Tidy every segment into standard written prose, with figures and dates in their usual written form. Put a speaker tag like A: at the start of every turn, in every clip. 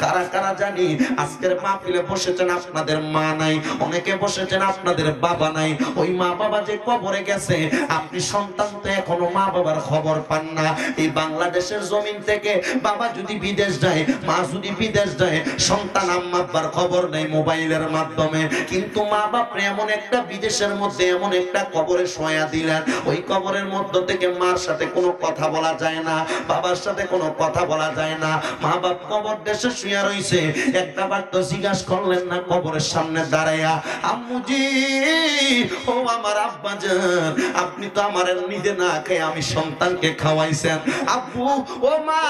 A: কারা কারা জানি আজকের মাহফিলে বসেছেন আপনাদের মা নাই, অনেকে বসেছেন আপনাদের বাবা নাই। ওই মা বাবা যে কবরে গেছে, আপনি সন্তান তো এখনো মা বাবার খবর পান না। এই বাংলাদেশের জমিন থেকে বাবা যদি বিদেশ যায়, মা যদি বিদেশ যায়, সন্তান আম্মা আব্বার খবর নেই মোবাইলের মাধ্যমে। কিন্তু মা বাপ এমন একটা বিদেশের মধ্যে এমন একটা কবরে শোয়া দিলেন, ওই কবরের মধ্য থেকে মার সাথে কোনো কথা বলা যায় না, বাবার সাথে কোনো কথা বলা যায় না। মা বাপ কবর দেশে শুয়ে রইছে, একটা বার তো জিজ্ঞাসা করলেন না কবরের সামনে দাঁড়াইয়া, আম্মুজি ও আমার আব্বা জান, আপনি তো আমার নিজে না খেয়ে আমি সন্তানকে খাওয়াইছেন। আব্বু ও মা,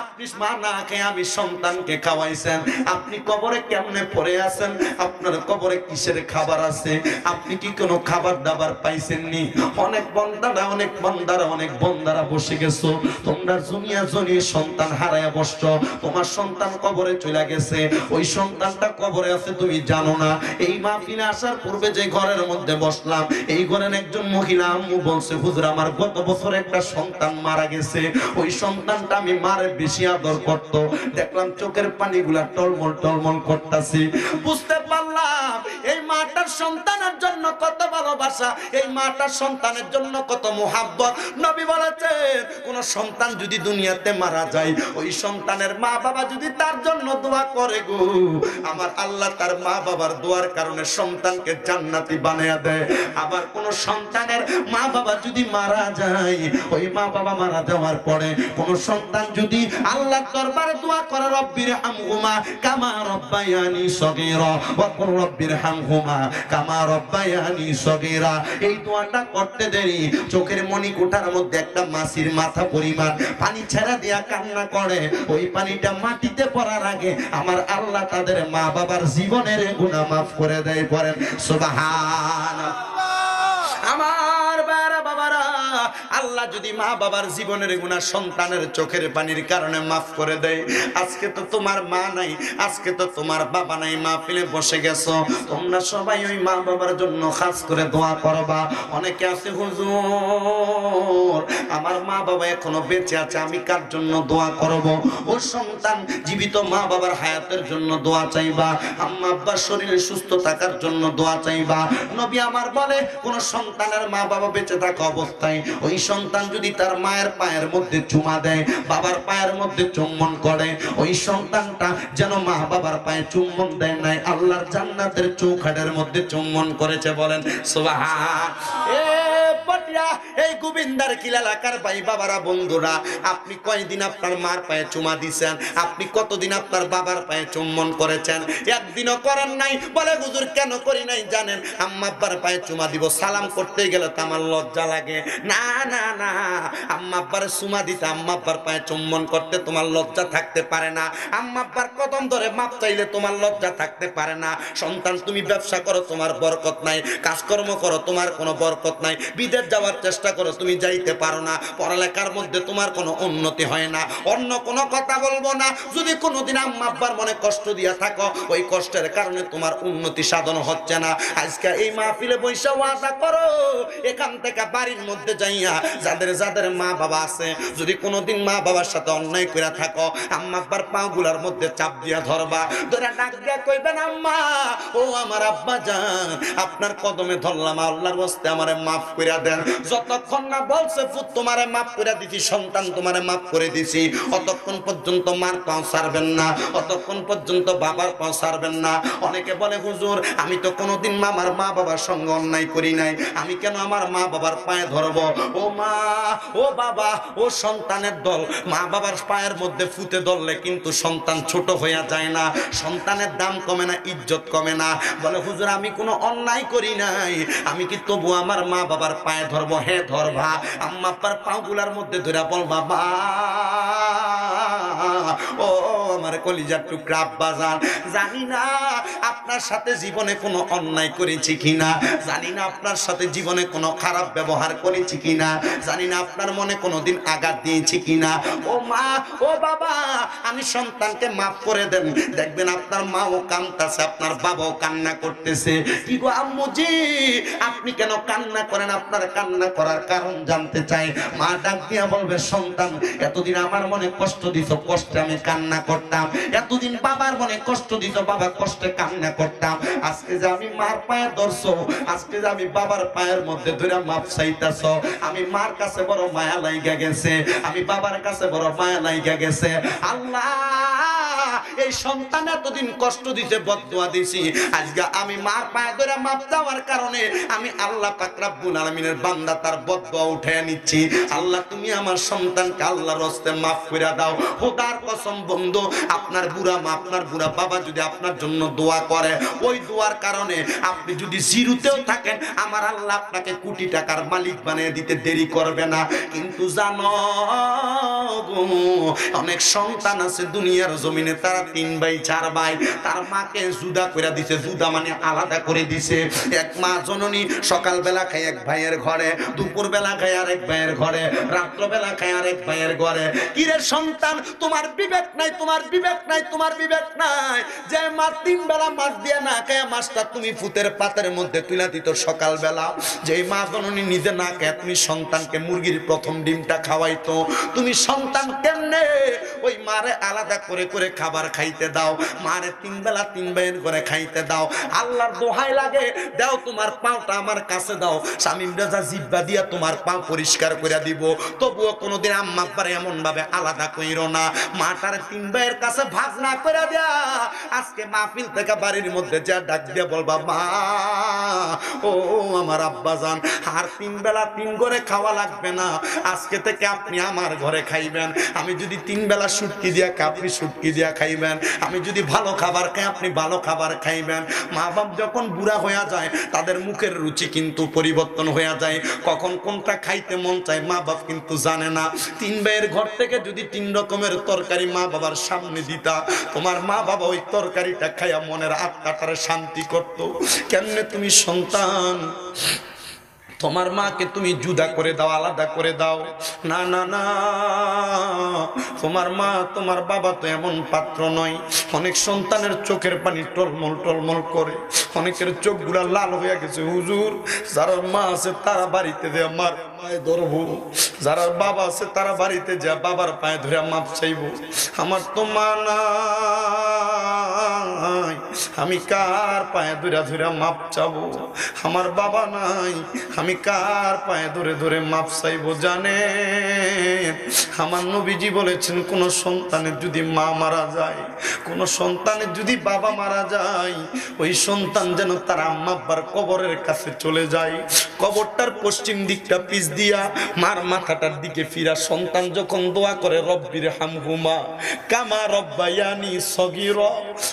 A: আপনি মা না খেয়ে আমি সন্তানকে খাওয়াইছেন। আপনি কবরে কেমনে পড়ে আছেন? আপনার কবরে কিসের খাবার আছে? আপনি কি কোনো খাবার দাবার পাইছেননি? অনেক বন্দারা অনেক বন্দারা বসে গেছো, তোমরা জুনিয়া জনি সন্তান হারায়া বসছো, তোমার সন্তান কবরে চলে গেছে, ওই সন্তানটা কবরে আছে তুমি জানো না। এই মাহফিলে আসার পূর্বে যে ঘরের মধ্যে বসলাম, এই ঘরের একজন মহিলা আম্মু বলছে, হুজুর আমার গত বছর একটা সন্তান মারা গেছে, ওই সন্তানটা আমি মারে বেশি আদর করতো। দেখলাম চোখের পানিগুলা টলমল টলমল করতেছে, বুঝতে পারলাম এই মাটার সন্তানের জন্য কত ভালোবাসা, এই মাটার সন্তানের জন্য কত মোহাব্বত। নবী বলেছেন কোন সন্তান যদি দুনিয়াতে মারা যায়, ওই সন্তানের মা বাবা যদি তার জন্য দোয়া করে গো, আমার আল্লাহ তার মা বাবার দোয়ার কারণে সন্তানকে জান্নাতি বানিয়ে দেয়। আবার কোন সন্তানের মা বাবা যদি মারা যায়, ওই মা বাবা মারা যাওয়ার পরে কোন সন্তান যদি আল্লাহর দরবারে দোয়া করে, রব্বির হামহুমা কামা রব্বায়ানি সগীরা ওয়া কুর রব্বির হামহুমা কামা রব্বায়ানি সগীরা, এই দোয়াটা করতে দেরি চোখের মণিকোঠার মধ্যে একটা মাছির মাথা পরিমাণ পানি ছেড়ে দিয়া কান্না করে, ওই পানিটা মাটিতে পড়ার আগে আমার আল্লাহ তাদের মা বাবার জীবনের গুনাহ মাফ করে দেয়। পড়েন সুবহানাল্লাহ। আমার বাবারা, আল্লাহ যদি মা বাবার জীবনের গুনাহ সন্তানের চোখের পানির কারণে মাফ করে দেয়, আজকে তো তোমার মা নাই, আজকে তো তোমার বাবা নাই, মাহফিলে বসে গেছো, তোমরা সবাই ওই মা বাবার জন্য খাস করে দোয়া করবা। অনেকে আছে, হুজুর আমার মা বাবা এখনো বেঁচে আছে, আমি কার জন্য দোয়া করব? ও সন্তান, জীবিত মা বাবার হায়াতের জন্য দোয়া চাইবা, আম্মা আব্বার শরীরে সুস্থ থাকার জন্য দোয়া চাইবা। নবী আমার বলে কোন সন্তানের মা বাবা বেঁচে থাকা অবস্থায় ওই সন্তান যদি তার মায়ের পায়ের মধ্যে চুমা দেয়, বাবার পায়ের মধ্যে চুম্বন করে, ওই সন্তানটা যেন মা বাবার পায়ে চুম্বন দেয় নাই, আল্লাহর জান্নাতের চৌখাটের মধ্যে চুম্বন করেছে। বলেন সুবহানাল্লাহ। এই গোবিন্দার কিলা এলাকার ভাই বাবারা, বন্ধুরা, আপনি কয়দিন আপনার মার পায়ে চুমা দিছেন? আপনি কতদিন আপনার বাবার পায়ে চুম্বন করেছেন? একদিনও করেন নাই। বলে হুজুর কেন করি নাই জানেন? আম্মা আব্বার পায়ে চুমা দিব, সালাম করতে গেলে তো আমার লজ্জা লাগে। না না না, আম্মা আব্বার চুমা দিতে, আম্মা আব্বার পায়ে চুম্বন করতে তোমার লজ্জা থাকতে পারে না, আম্মা আব্বার কদম ধরে মাপ চাইলে তোমার লজ্জা থাকতে পারে না। সন্তান তুমি ব্যবসা করো, তোমার বরকত নাই, কাজকর্ম করো, তোমার কোনো বরকত নাই, বিদেশ যাওয়ার চেষ্টা করো, তুমি যাইতে পারো না, পড়ালেখার মধ্যে তোমার কোনো উন্নতি হয় না। অন্য কোনো কথা বলবো না, যদি কোনোদিন আম্মা আব্বার মনে কষ্ট দিয়া থাকো, ওই কষ্টের কারণে তোমার উন্নতি সাধন হচ্ছে না, আজকে এই মাহফিলে বৈশা ওয়াদা করো, এখান থেকে বাড়ির মধ্যে যাইয়া যাদের যাদের মা বাবা আছে, যদি কোনোদিন মা বাবার সাথে অন্যায় করে থাকো, আম্মা আব্বার পা গুলার মধ্যে চাপ দিয়া ধরবা, ধরে ডাক দিয়া কইবেন, আম্মা ও আমার আব্বা জান, আপনার কদমে ধরলাম, আল্লাহর ওয়াস্তে আমারে মাফ কইরা দেন। যতক্ষণ না বলছে ফুত তোমারে মাফ করে দিছি, সন্তান তোমারে মাফ করে দিছি, অতক্ষণ পর্যন্ত মার পাও ছাড়বেন না, অতক্ষণ পর্যন্ত বাবার পাও ছাড়বেন না। অনেকে বলে হুজুর আমি তো কোনোদিন আমার মা বাবার সঙ্গে অন্যায় করি নাই, আমি কেন আমার মা বাবার পায়ে ধরবো? ও মা, ও বাবা, ও সন্তানের দল, মা বাবার পায়ের মধ্যে ফুতে ধরলে কিন্তু সন্তান ছোট হইয়া যায় না, সন্তানের দাম কমে না, ইজ্জত কমে না। বলে হুজুর আমি কোনো অন্যায় করি নাই, আমি কি তবু আমার মা বাবার পায়ে ধরবো? হ্যাঁ ধরবা। আম্মা আব্বার পাগুলার মধ্যে ধরে বল, বাবা ও আমার কলিজার টুকরা আব্বা জান, জানি না আপনার সাথে জীবনে কোনো অন্যায় করেছি কিনা, জানি না আপনার সাথে জীবনে কোনো খারাপ ব্যবহার করেছি কিনা, জানি না আপনার মনে কোনোদিন আঘাত দিয়েছি কিনা। ও মা, ও বাবা, আমি সন্তানকে মাফ করে দেন। দেখবেন আপনার মাও কাঁদতেছে, আপনার বাবাও কান্না করতেছে। কি গো আম্মুজি, আপনি কেন কান্না করেন? আপনার কান্না করার কারণ জানতে চাই। মা ডাক দিয়া বলবে, সন্তান এতদিন আমার মনে কষ্ট দিছো, কষ্টে আমি কান্না করতাম, হইতাম, এতদিন বাবার মনে কষ্ট দিত, বাবা কষ্টে কান্না করতাম। আজকে যে আমি মার পায়ে ধরছো, আজকে যে আমি বাবার পায়ের মধ্যে ধরে মাপ চাইতাছ, আমি মার কাছে বড় মায়া লাইগা গেছে, আমি বাবার কাছে বড় মায়া লাইগা গেছে। আল্লাহ, এই সন্তান এতদিন কষ্ট দিতে বদদুয়া দিছি, আজকে আমি মার পায়ে ধরে মাপ চাওয়ার কারণে আমি আল্লাহ পাক রব্বুল আলামিনের বান্দা, তার বদদুয়া উঠায় নিচ্ছি। আল্লাহ, তুমি আমার সন্তানকে আল্লাহর রাস্তায় মাফ করে দাও। খোদার কসম বন্ধু, আপনার বুড়া মা, আপনার বুড়া বাবা যদি আপনার জন্য দোয়া করে, ওই দোয়ার কারণে আপনি যদি জিরোতেও থাকেন, আমার আল্লাহ আপনাকে কোটি টাকার মালিক বানিয়ে দিতে দেরি করবে না। কিন্তু জানো গো, অনেক সন্তান আছে দুনিয়ার জমিনে, তারা 3 ভাই 4 ভাই, তার মাকে জুদা করে দিছে, জুদা মানে আলাদা করে দিছে। এক মা জননী সকালবেলা খায় এক ভাইয়ের ঘরে, দুপুর বেলা খায় আরেক ভাইয়ের ঘরে, রাত্র বেলা খায় আরেক ভাইয়ের ঘরে। কিরে সন্তান, তোমার বিবেক নাই, তোমার বিবেক নাই, তোমার বিবেক নাই। যে মা 3 বেলা মাছ দিয়ে না খায়, মাছটা তুমি ফুতের পাতের মধ্যে তুলে দিত সকালবেলা, যে মা জননী নিজে না খায় তুমি সন্তানকে মুরগির প্রথম ডিমটা খাওয়াইতো, তুমি সন্তান কেমনে ওই মারে আলাদা করে করে খাবার খাইতে দাও? মারে 3 বেলা 3 ভাইয়ের করে খাইতে দাও। আল্লাহর দোহাই লাগে, দাও তোমার পাওটা আমার কাছে দাও, শামিম রাজা জিব্বা দিয়া তোমার পা পরিষ্কার করে দিব। তবুও কোনোদিন আম্মা আব্বার এমন ভাবে আলাদা কইরো না। মাটার 3 ভাইয়ের কাছে ভাগ না করে দেয়া, আজকে মাহফিল থেকে বাড়ির মধ্যে যা ডাক দিয়ে বলবা, মা ও আমার আব্বা জান, আর 3 বেলা 3 করে খাওয়া লাগবে না, আজকে থেকে আপনি আমার ঘরে খাইবেন। আমি যদি 3 বেলা শুটকি দিয়া খাই, আপনি শুটকি দিয়া খাইবেন। আমি যদি ভালো খাবার খাই, আপনি ভালো খাবার খাইবেন। মা বাপ যখন বুড়া হয়ে যায়, তাদের মুখের রুচি কিন্তু পরিবর্তন হয়ে যায়, কখন কোনটা খাইতে মন চায় মা বাপ কিন্তু জানে না। 3 ভাইয়ের ঘর থেকে যদি 3 রকমের তরকারি মা বাবার সামনে দিতা, তোমার মা বাবা ওই তরকারিটা খাইয়া মনের আত্মাটারে শান্তি করত। কেমনে তুমি সন্তান তোমার মাকে তুমি জুদা করে দাও, আলাদা করে দাও? না না না, তোমার মা তোমার বাবা তো এমন পাত্র নয়। অনেক সন্তানের চোখের পানি টলমল টলমল করে, অনেকের চোখগুলা লাল হয়ে গেছে। হুজুর, যারা মা আছে তারা বাড়িতে যে আমার পায়ে ধরবো, যারা বাবা আছে তারা বাড়িতে যা বাবার পায়ে ধরে মাপ চাইবো। আমার তো মা নাই, আমি কার পায়ে ধরে ধরে মাপ চাবো? আমার বাবা নাই, আমি কার পায়ে ধরে ধরে মাপ চাইবো? জানে আমার নবীজি বলেছেন, কোন সন্তানের যদি মা মারা যায়, কোন সন্তানের যদি বাবা মারা যায়, ওই সন্তান যেন তার আম্মা আব্বার কবরের কাছে চলে যায়। কবরটার পশ্চিম দিকটা পিছ দিয়া মার মাথাটার দিকে ফিরা সন্তান যখন দোয়া করে, রব্বির হামহুমা কামা রব্বায়ানি সগীরা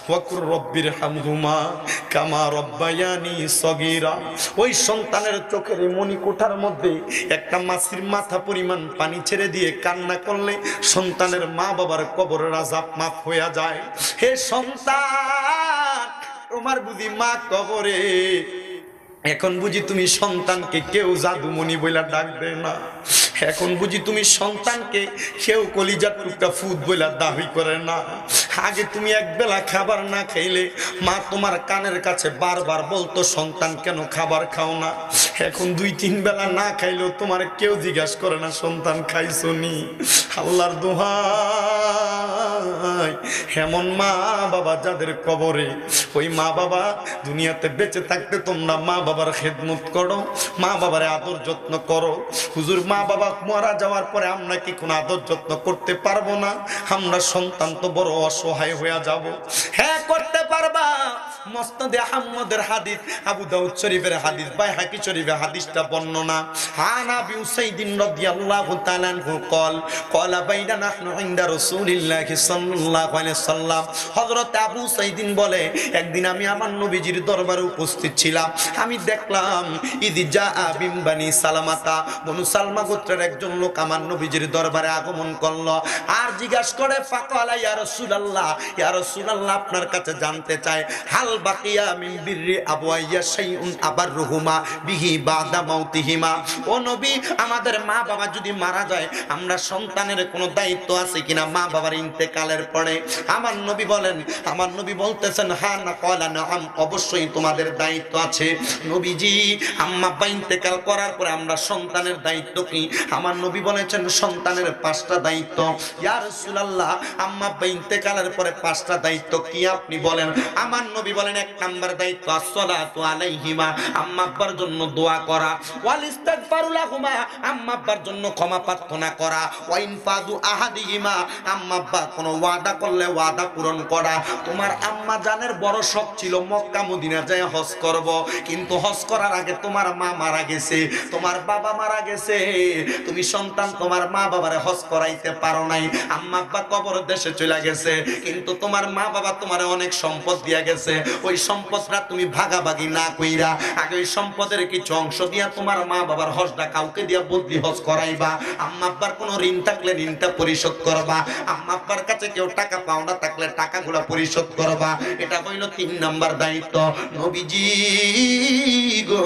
A: ওয়াকুর রব্বির হামহুমা কামা রব্বায়ানি সগীরা, ওই সন্তানের চোখের মণিকোঠার মধ্যে একটা মাছির মাথা পরিমাণ পানি ছেড়ে দিয়ে কান্না করলে সন্তানের মা বাবার কবরের আযাব মাফ হয়ে যায়। হে সন্তান, তোমার বুঝি মা কবরে, এখন বুঝি তুমি সন্তানকে কেউ জাদুমণি বইলা ডাকবে না, এখন বুঝি তুমি সন্তানকে কেউ কলিজার টুকটা ফুট বইলা দাবি করে না। আগে তুমি একবেলা খাবার না খাইলে মা তোমার কানের কাছে বারবার বলতো, সন্তান কেন খাবার খাও না? এখন 2-3 বেলা না খাইলেও তোমার কেউ জিজ্ঞাসা করে না, সন্তান খাইছো নি? আল্লাহর দোহাই, এমন মা বাবা যাদের কবরে, ওই মা বাবা দুনিয়াতে বেঁচে থাকতে তোমরা মা বাবার খেদমত করো, মা বাবার আদর যত্ন করো। হুজুর, মা বাবা মারা যাওয়ার পরে আমরা কি কোনো আদর যত্ন করতে পারবো না? আমরা সন্তান তো বড় অসহায় হয়ে যাব। হ্যাঁ, করতে পারবা। মুসনাদে আহমদের হাদিস, আবু দাউদ শরীফের হাদিস, বাইহাকি শরীফের হাদিসটা বর্ণনা। আন আবি উসাইদিন রাদিয়াল্লাহু তাআলা আনহু قال قال بيننا نحن عند رسول الله صلى الله عليه وسلم, হযরত আবু সাইদিন বলে, একদিন আমি আমার নবীজির দরবারে উপস্থিত ছিলাম, আমি দেখলাম ইদি জাআ বিন বানি সালামাতা, বনু সালমা গোত্রের একজন লোক আমার নবীজির দরবারে আগমন করলো, আর জিজ্ঞাসা করে, ফাকালা ইয়া রাসূলুল্লাহ, ইয়া রাসূলুল্লাহ, আপনার কাছে জানতে চাই, হাল বাকিয়া মিন বিররি আবওয়াইয়া শাইউন আবাররুহুমা বিহি বাদা মাউতিহিমা, ও নবী, আমাদের মা বাবা যদি মারা যায়, আমরা সন্তানের কোনো দায়িত্ব আছে কিনা মা বাবার ইন্তেকালের পরে? করে? আমার নবী বলেন, আমার নবী বলতেছেন হ্যাঁ না কলা না, অবশ্যই তোমাদের দায়িত্ব আছে নবীজি। আম্মা আব্বা ইন্তেকাল করার পরে আমরা সন্তানের দায়িত্ব কি? আমার নবী বলেছেন সন্তানের 5টা দায়িত্ব। ইয়া রাসূলুল্লাহ, আম্মা আব্বা ইন্তেকালের পরে 5টা দায়িত্ব কি আপনি বলেন? আমার নবী বলেন 1 নাম্বার দায়িত্ব আসসালাতু আলাইহিমা, আম্মা আব্বার জন্য দোয়া করা, ওয়াল ইস্তিগফারু লাহুমা, আম্মা আব্বার জন্য ক্ষমা প্রার্থনা করা, ওয়া ইনফাদু আহাদিহিমা, আম্মা আব্বা কোনো ওয়াদা করলে ওয়াদা পূরণ করা। তোমার আম্মা জানের বড় শখ ছিল মক্কা মদিনা যায় হজ করব, কিন্তু হজ করার আগে তোমার মা মারা গেছে, তোমার বাবা মারা গেছে, তুমি সন্তান তোমার মা বাবারে হজ করাইতে পারো নাই। আম্মা আব্বা কবর দেশে চলে গেছে, কিন্তু তোমার মা বাবা তোমারে অনেক সম্পদ দিয়া গেছে, ওই সম্পদটা তুমি ভাগাভাগি না কইরা আগে ওই সম্পদের কিছু অংশ দিয়া তোমার মা বাবার হজটা কাউকে দিয়া বদলি হজ করাইবা। আম্মা আব্বার কোনো ঋণ থাকলে ঋণটা পরিশোধ করবা, আম্মা আব্বার কাছে কেউ টাকা পাওনা থাকলে টাকাগুলো পরিশোধ করবা। এটা হইল 3 নাম্বার দায়িত্ব নবীজি গো।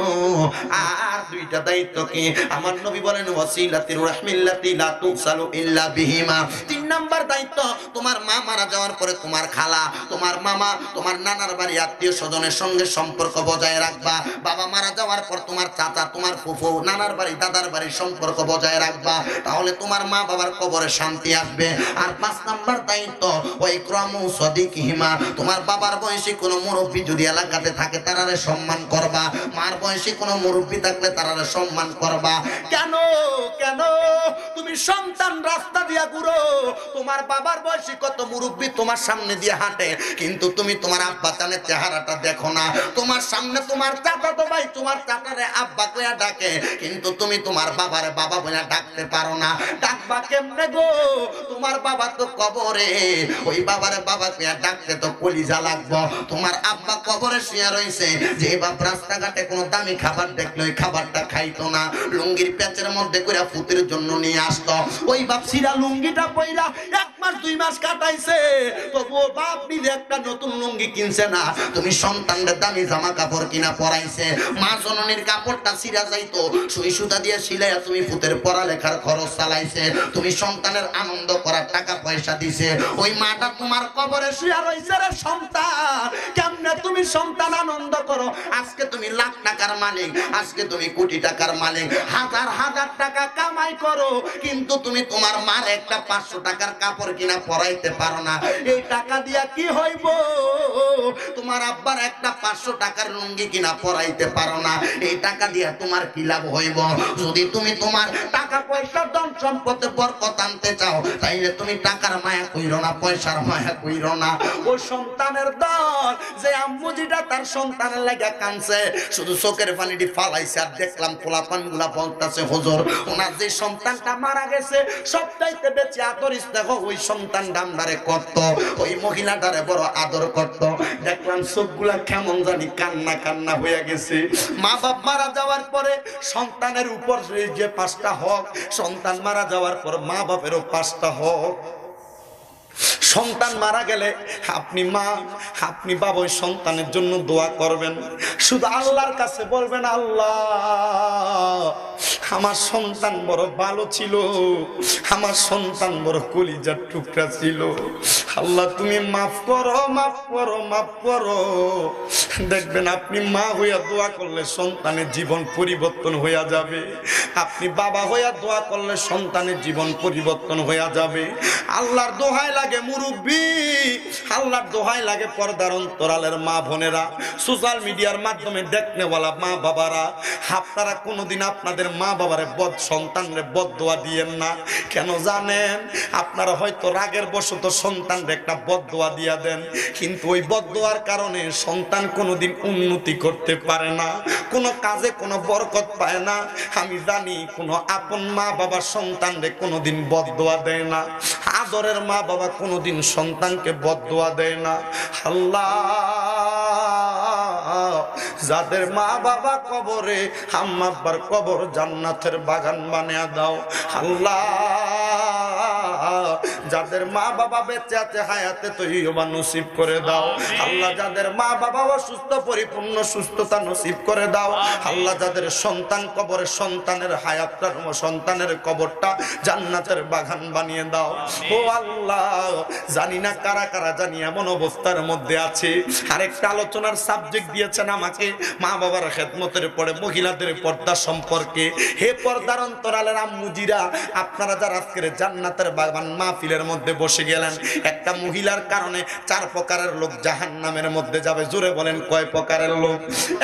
A: আর 2টা দায়িত্ব কি? আমার নবী বলেন ওয়াসিলাতির রাহমিল্লাতি লা তুসালু ইল্লা বিহিমা। 3 নাম্বার দায়িত্ব, তোমার মা মারা যাওয়ার পরে তোমার খালা, তোমার মামা, তোমার নানার বাড়ি আত্মীয় স্বজনের সঙ্গে সম্পর্ক বজায় রাখবা। বাবা মারা যাওয়ার পর তোমার চাচা, তোমার ফুফু, নানার বাড়ি, দাদার বাড়ির সম্পর্ক বজায় রাখবা, তাহলে তোমার মা বাবার কবরে শান্তি আসবে। আর 5 নাম্বার দায়িত্ব ওই ইকরামু সাদিকিহিমা, তোমার বাবার বয়সী কোনো মুরব্বী যদি এলাকাতে থাকে তারারে সম্মান করবা, মার বয়সী কোনো মুরব্বী থাকলে তারারে সম্মান করবা। কেন কেন তুমি সন্তান রাস্তা দিয়া ঘুরো, তোমার বাবার বয়সী কত মুরব্বী তোমার সামনে দিয়ে হাঁটে, কিন্তু তুমি তোমার আব্বা জানের চেহারাটা দেখো না। তোমার সামনে তোমার চাচাতো ভাই তোমার চাচারে আব্বা কইয়া ডাকে, কিন্তু তুমি তোমার বাবারে বাবা বইয়া ডাকতে পারো না। ডাকবা কেমনে গো? তোমার বাবা তো কবরে, ওই বাবারে বাবা কইয়া ডাকতে তো কলিজা লাগবো। তোমার আব্বা কবরে শুয়ে রইছে, যে বাপ রাস্তাঘাটে কোনো দামি খাবার দেখলে ওই খাবারটা খাইতো না, লুঙ্গির প্যাচের মধ্যে কইরা ফুতের জন্য নিয়ে আসতো, ওই বাপ সিরা লুঙ্গিটা পইরা 1 মাস 2 মাস কাটাইছে, তবু বাপ নিজে একটা নতুন লুঙ্গি কিনছে না। তুমি সন্তানদের দামি জামা কাপড় কিনা পরাইছে, মা জননীর কাপড়টা সিরা যাইতো, সুই সুতা দিয়ে সিলাইয়া তুমি ফুতের পড়ালেখার খরচ চালাইছে, তুমি সন্তানের আনন্দ করার টাকা পয়সা দিছে, ওই মাটা তোমার কবরে শুয়ে রইছে রে সন্তান। কেমনে তুমি সন্তান আনন্দ করো? আজকে তুমি লাখ টাকার মালিক, আজকে তুমি কোটি টাকার মালিক, হাজার হাজার টাকা কামাই করো, কিন্তু তুমি তোমার মার একটা 500 টাকার কাপড় কিনা পরাইতে পারো না। এই টাকা দিয়া কি হইব? তোমার আব্বার একটা 500 টাকার লুঙ্গি কিনা পরাইতে পারো না, এই টাকা দিয়া তোমার কি লাভ হইব? যদি তুমি তোমার টাকা পয়সা ধন সম্পদে বরকত আনতে চাও, তাইলে তুমি টাকার মায়া কইরো না, পয়সার মায়া কইরো না। ওই সন্তানের দল যে আম্মুজিটা তার সন্তানের লাগা কাঁদছে, শুধু চোখের পানিটি ফালাইছে, আর দেখলাম পোলাপানগুলা বলতাছে হুজুর ওনার যে সন্তানটা মারা গেছে সবটাইতে বেঁচে আদর স্নেহ ওই সন্তান দামদারে করত, ওই মহিলাটারে বড় আদর করত। দেখলাম চোখগুলা কেমন জানি কান্না কান্না হয়ে গেছে। মা বাপ মারা যাওয়ার পরে সন্তানের উপর যে 5টা হক, সন্তান মারা যাওয়ার পর মা বাপেরও 5টা হক। সন্তান মারা গেলে আপনি মা, আপনি বাবা ওই সন্তানের জন্য দোয়া করবেন, শুধু আল্লাহর কাছে বলবেন আল্লাহ আমার সন্তান বড় ভালো ছিল, আমার সন্তান বড় কলিজার টুকরা ছিল, আল্লাহ তুমি মাফ করো, মাফ করো, মাফ করো। দেখবেন আপনি মা হইয়া দোয়া করলে সন্তানের জীবন পরিবর্তন হইয়া যাবে, আপনি বাবা হইয়া দোয়া করলে সন্তানের জীবন পরিবর্তন হইয়া যাবে। আল্লাহর দোহাই লাগে মুরব্বী, আল্লাহর দোহাই লাগে পর্দার অন্তরালের মা বোনেরা, সোশ্যাল মিডিয়ার মাধ্যমে দেখনেওয়ালা মা বাবারা, আপনারা কোনোদিন আপনাদের মা বাবারে বদ সন্তানরে বদদোয়া দিয়েন না। কেন জানেন? আপনারা হয়তো রাগের বশত সন্তানরে একটা বদদোয়া দিয়া দেন, কিন্তু ওই বদদোয়ার কারণে সন্তান কোনোদিন উন্নতি করতে পারে না, কোনো কাজে কোনো বরকত পায় না। আমি জানি কোনো আপন মা বাবা সন্তানরে কোনোদিন বদদোয়া দেয় না, আদরের মা বাবা কোনোদিন সন্তানকে বদদোয়া দেয় না। আল্লাহ যাদের মা বাবা কবরে, আম্মা আব্বার কবর জান্নাতের বাগান বানিয়ে দাও। আল্লাহ
B: যাদের মা বাবা বেঁচে আছে হায়াতে তৈয়বা নসিব করে দাও আল্লাহ। যাদের মা বাবা অসুস্থ পরিপূর্ণ সুস্থতা নসিব করে দাও আল্লাহ। যাদের সন্তান কবরে সন্তানের হায়াতটা সন্তানের কবরটা জান্নাতের বাগান বানিয়ে দাও ও আল্লাহ। জানি না কারা কারা জানি এমন অবস্থার মধ্যে আছে। আরেকটা আলোচনার সাবজেক্ট দিয়েছেন আমাকে মা বাবার খেদমতের পরে মহিলাদের পর্দা সম্পর্কে। হে পর্দার অন্তরালের আম্মুজিরা, আপনারা যারা আজকের জান্নাতের বাগান মাহফিলের মধ্যে বসে গেলেন, একটা মহিলার কারণে 4 প্রকারের লোক জাহান্নামের মধ্যে যাবে। জোরে বলেন কয় প্রকারের লোক?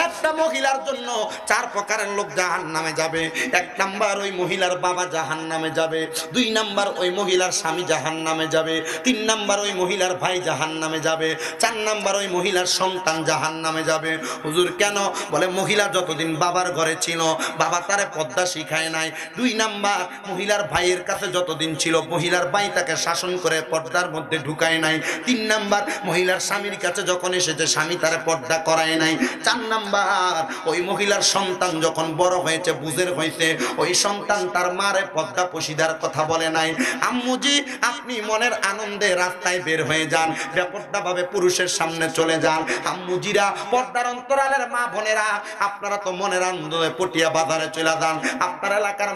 B: একটা মহিলার জন্য 4 প্রকারের লোক জাহান্নামে যাবে। 1 নাম্বার ওই মহিলার বাবা জাহান্নামে যাবে, 2 নাম্বার ওই মহিলার স্বামী জাহান্নামে যাবে, 3 নাম্বার ওই মহিলার ভাই জাহান্নামে যাবে, 4 নাম্বার ওই মহিলার সন্তান জাহান্নামে যাবে। হুজুর কেন? বলে মহিলা যতদিন বাবার ঘরে ছিল বাবা তারে পর্দা শিখায় নাই। 2 নাম্বার মহিলার ভাইয়ের কাছে যতদিন ছিল মহিলার ভাই তাকে শাসন করে পর্দার মধ্যে ঢুকায় নাই। 3 নাম্বার মহিলার স্বামীর কাছে যখন এসেছে স্বামী তারে পর্দা করায় নাই। 4 নাম্বার ওই মহিলার সন্তান যখন বড় হয়েছে বুঝের হয়েছে ওই সন্তান তার মারে পর্দা পশিদার কথা বলে নাই। আম্মুজি আপনি মনের আনন্দে রাস্তায় বের হয়ে যান, বেপর্দা ভাবে পুরুষের সামনে চলে যান। আম্মুজিরা, পর্দার অন্তরালের মা বোনেরা, আপনারা তো মনের আনন্দে পটিয়া বাজারে চলে যান, আপনার এলাকার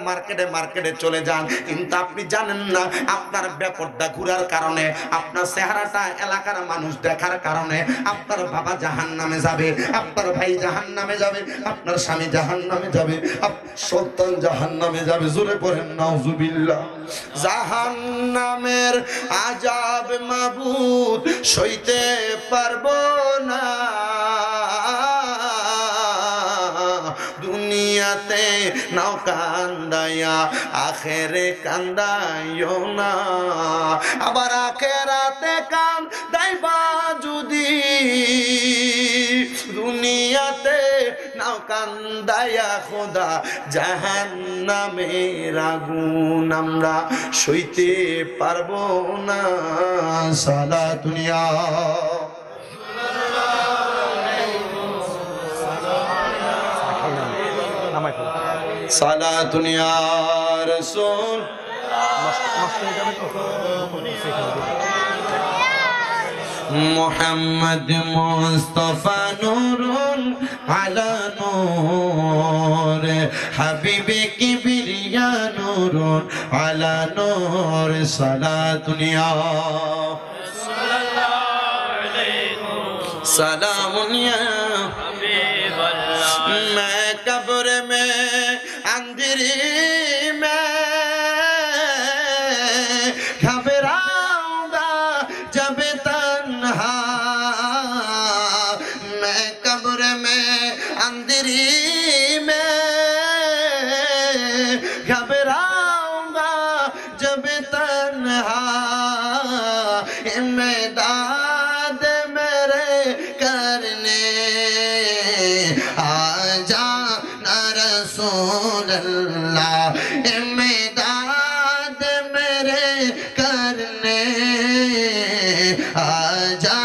B: মার্কেটে চলে যান, কিন্তু আপনি জানেন না আপনার বেপর্দা ঘুরার কারণে, আপনার চেহারাটা এলাকার মানুষ দেখার কারণে আপনার বাবা জাহান্নামে যাবে, আপনার ভাই জাহান্নামে যাবে, আপনার স্বামী জাহান্নামে যাবে, সন্তান জাহান্নামে যাবে। জোরে পড়েন নাউজুবিল্লাহ। জাহান্নামের আযাব মাবুদ সইতে পারবো না, দুনিয়াতে নাও কান্দাইয়া আখেরে কান্দাইও না, আবার আখেরাতে কান্দাইবা যদি, দুনিয়াতে নাও কান্দাইয়া খোদা জাহান্নামের আগুন আমরা সইতে পারবো না। সালা দুনিয়া সালাতুন ইয়া রাসূল মুহাম্মদ মুস্তাফা নূরুন আলা নূর, হাবিবে কিবরিয়া নূরুন আলা নূর। সালাতুন ইয়া সালামুন ইয়া मैं कब्र में अंधेरी में घबराऊंगा जब तन्हा, मैं कब्र में अंधेरी में घबराऊंगा जब तन्हा, इमदाद मेरे करने आजा ना रसूल अल्लाह, इमदाद मेरे करने आजा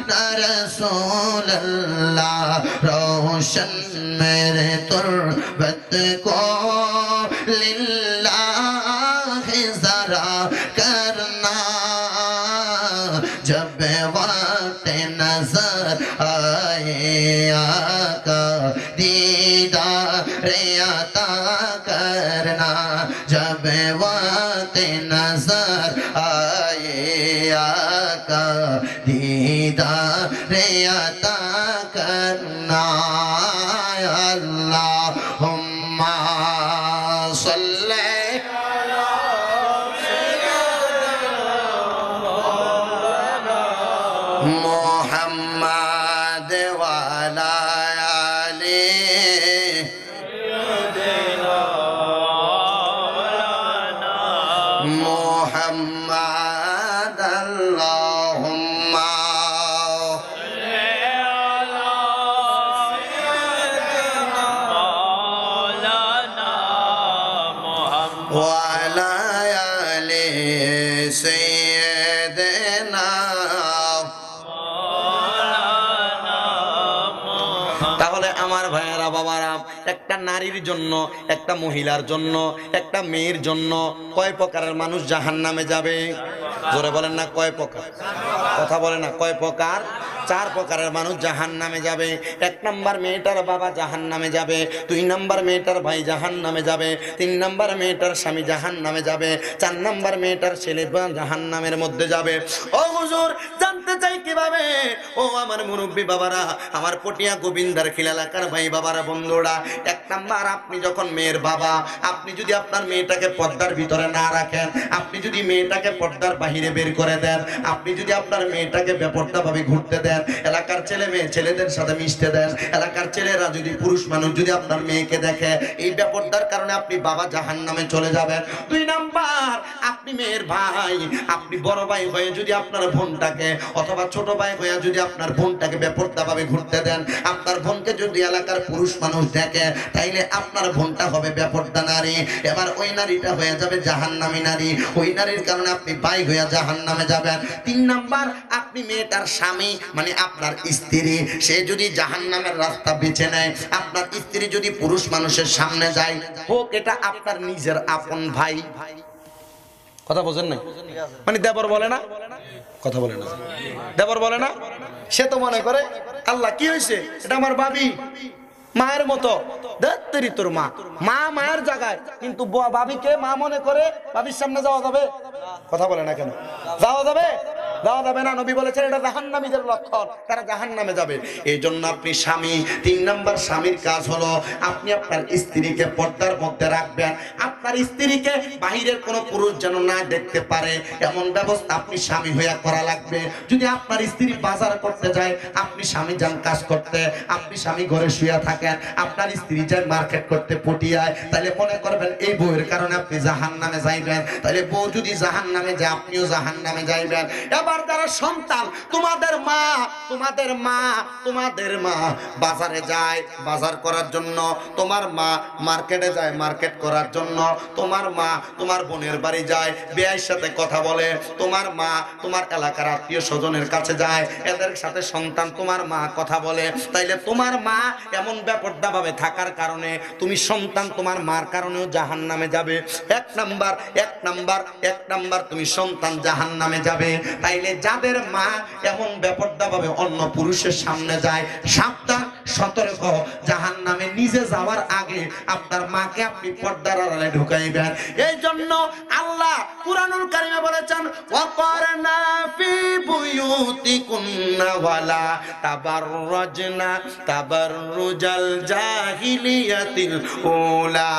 B: ना रसूल अल्लाह, रोशन मेरे तुर्बत को लिल्लाह जरा करना, जब वक्त नजर आए आका दीदार अता करना, जब वक्त नजर आए आका दीदार अता करना। अल्लाहुम्मा सल्ली मुहम्मद वाला आले मुहम्मद। अल्लाहुम्मा वाला आले सय्यदना। তাহলে আমার ভাইয়েরা বাবারা, একটা নারীর জন্য, একটা মহিলার জন্য, একটা মেয়ের জন্য কয় প্রকারের মানুষ জাহান্নামে যাবে? জোরে বলেন না কয় প্রকার? কথা বলে না কয় প্রকার? 4 প্রকারের মানুষ জাহান্নামে যাবে। 1 নাম্বার মেয়েটার বাবা জাহান্নামে যাবে, 2 নাম্বার মেয়েটার ভাই জাহান্নামে যাবে, 3 নাম্বার মেয়েটার স্বামী জাহান্নামে যাবে, 4 নাম্বার মেয়েটার ছেলে জাহান্নামের মধ্যে যাবে। ও হুজুর জানতে চাই কিভাবে? ও আমার মুরব্বী বাবারা, আমার পটিয়া গোবিন্দার খিল এলাকার ভাই বাবারা, বন্ধুরা, 1 নাম্বার আপনি যখন মেয়ের বাবা, আপনি যদি আপনার মেয়েটাকে পর্দার ভিতরে না রাখেন, আপনি যদি মেয়েটাকে পর্দার বাহিরে বের করে দেন, আপনি যদি আপনার মেয়েটাকে বেপর্দাভাবে ঘুরতে দেন, এলাকার ছেলে মেয়ে ছেলেদের সাথে মিশতে দেন, এলাকার ছেলেরা যদি পুরুষ মানুষ যদি আপনার মেয়েকে দেখে, এই বেপর্দার কারণে আপনি বাবা জাহান্নামে চলে যাবেন। 2 নাম্বার আপনি মেয়ের ভাই, আপনি বড় ভাই হয়ে যদি আপনার বোনটাকে অথবা ছোট ভাই হয়ে যদি আপনার বোনটাকে বেপর্দাভাবে ঘুরতে দেন, আপনার বোনকে যদি এলাকার পুরুষ মানুষ দেখে, তাইলে আপনার বোনটা হবে বেপর্দা নারী। এবার ওই নারীটা হয়ে যাবে জাহান্নামী নারী, ওই নারীর কারণে আপনি ভাই হয়ে জাহান্নামে যাবেন। 3 নাম্বার আপনি মেয়েটার স্বামী মানে আপনার স্ত্রী, সে যদি জাহান্নামের রাস্তা বেছে নেয়, আপনার স্ত্রী যদি পুরুষ মানুষের সামনে যায়, হোক এটা আপনার নিজের আপন ভাই, কথা বোঝেন না? মানে দেবর বলে না, কথা বলে না, দেবর বলে না, সে তো মনে করে আল্লাহ কি হয়েছে, এটা আমার ভাবি, মায়ের মতো। দেরি তোর মা, মা মায়ের জায়গায়, কিন্তু ভাবিকে মা মনে করে ভাবির সামনে যাওয়া যাবে? কথা বলে না কেন? যাওয়া যাবে? যাওয়া যাবে না। নবী বলেছেন এটা জাহান্নামীদের লক্ষণ, তারা জাহান্নামে যাবে। এই জন্য আপনি স্বামী, 3 নাম্বার স্বামীর কাজ হলো আপনি আপনার স্ত্রীকে পর্দার মধ্যে রাখবেন। আপনার স্ত্রীকে বাহিরের কোনো পুরুষ যেন না দেখতে পারে এমন ব্যবস্থা আপনি স্বামী হইয়া করা লাগবে। যদি আপনার স্ত্রী বাজার করতে যায়, আপনি স্বামী যান কাজ করতে, আপনি স্বামী ঘরে শুয়ে থাকেন, আপনার স্ত্রী যায় মার্কেট করতে পটিয়ায়, তাহলে মনে করবেন এই বউয়ের কারণে আপনি জাহান্নামে যাইবেন। তাহলে বউ যদি জাহান্নামে যায়, আপনিও জাহান্নামে যাইবেন। এবার যারা সন্তান, তোমাদের মা বাজারে যায় বাজার করার জন্য, তোমার মা মার্কেটে যায় মার্কেট করার জন্য, তোমার মা তোমার বোনের বাড়ি যায় বিয়ের সাথে কথা বলে, তোমার মা তোমার এলাকার আত্মীয় স্বজনের কাছে যায়, এদের সাথে সন্তান তোমার মা কথা বলে। তাইলে তোমার মা এমন বেপরদা ভাবে থাকার কারণে তুমি সন্তান তোমার মার কারণেও জাহান্নামে যাবে। 1 নাম্বার তুমি সন্তান জাহান্নামে যাবে। তাইলে যাদের মা এমন বেপরদা ভাবে অন্য পুরুষের সামনে যায়, সাবধান, সতর্ক, জাহান্নামে নিজে যাওয়ার আগে আপনার মাকে আপনি পর্দার আড়ালে ঢুকাইবেন। এই জন্য আল্লাহ কুরআনুল কারীমে বলেছেন, ওয়াকারনা ফি বুয়ুতিকুন্না ওয়ালা তাবাররাজনা তাবাররুজাল জাহিলিয়াতিল উলা।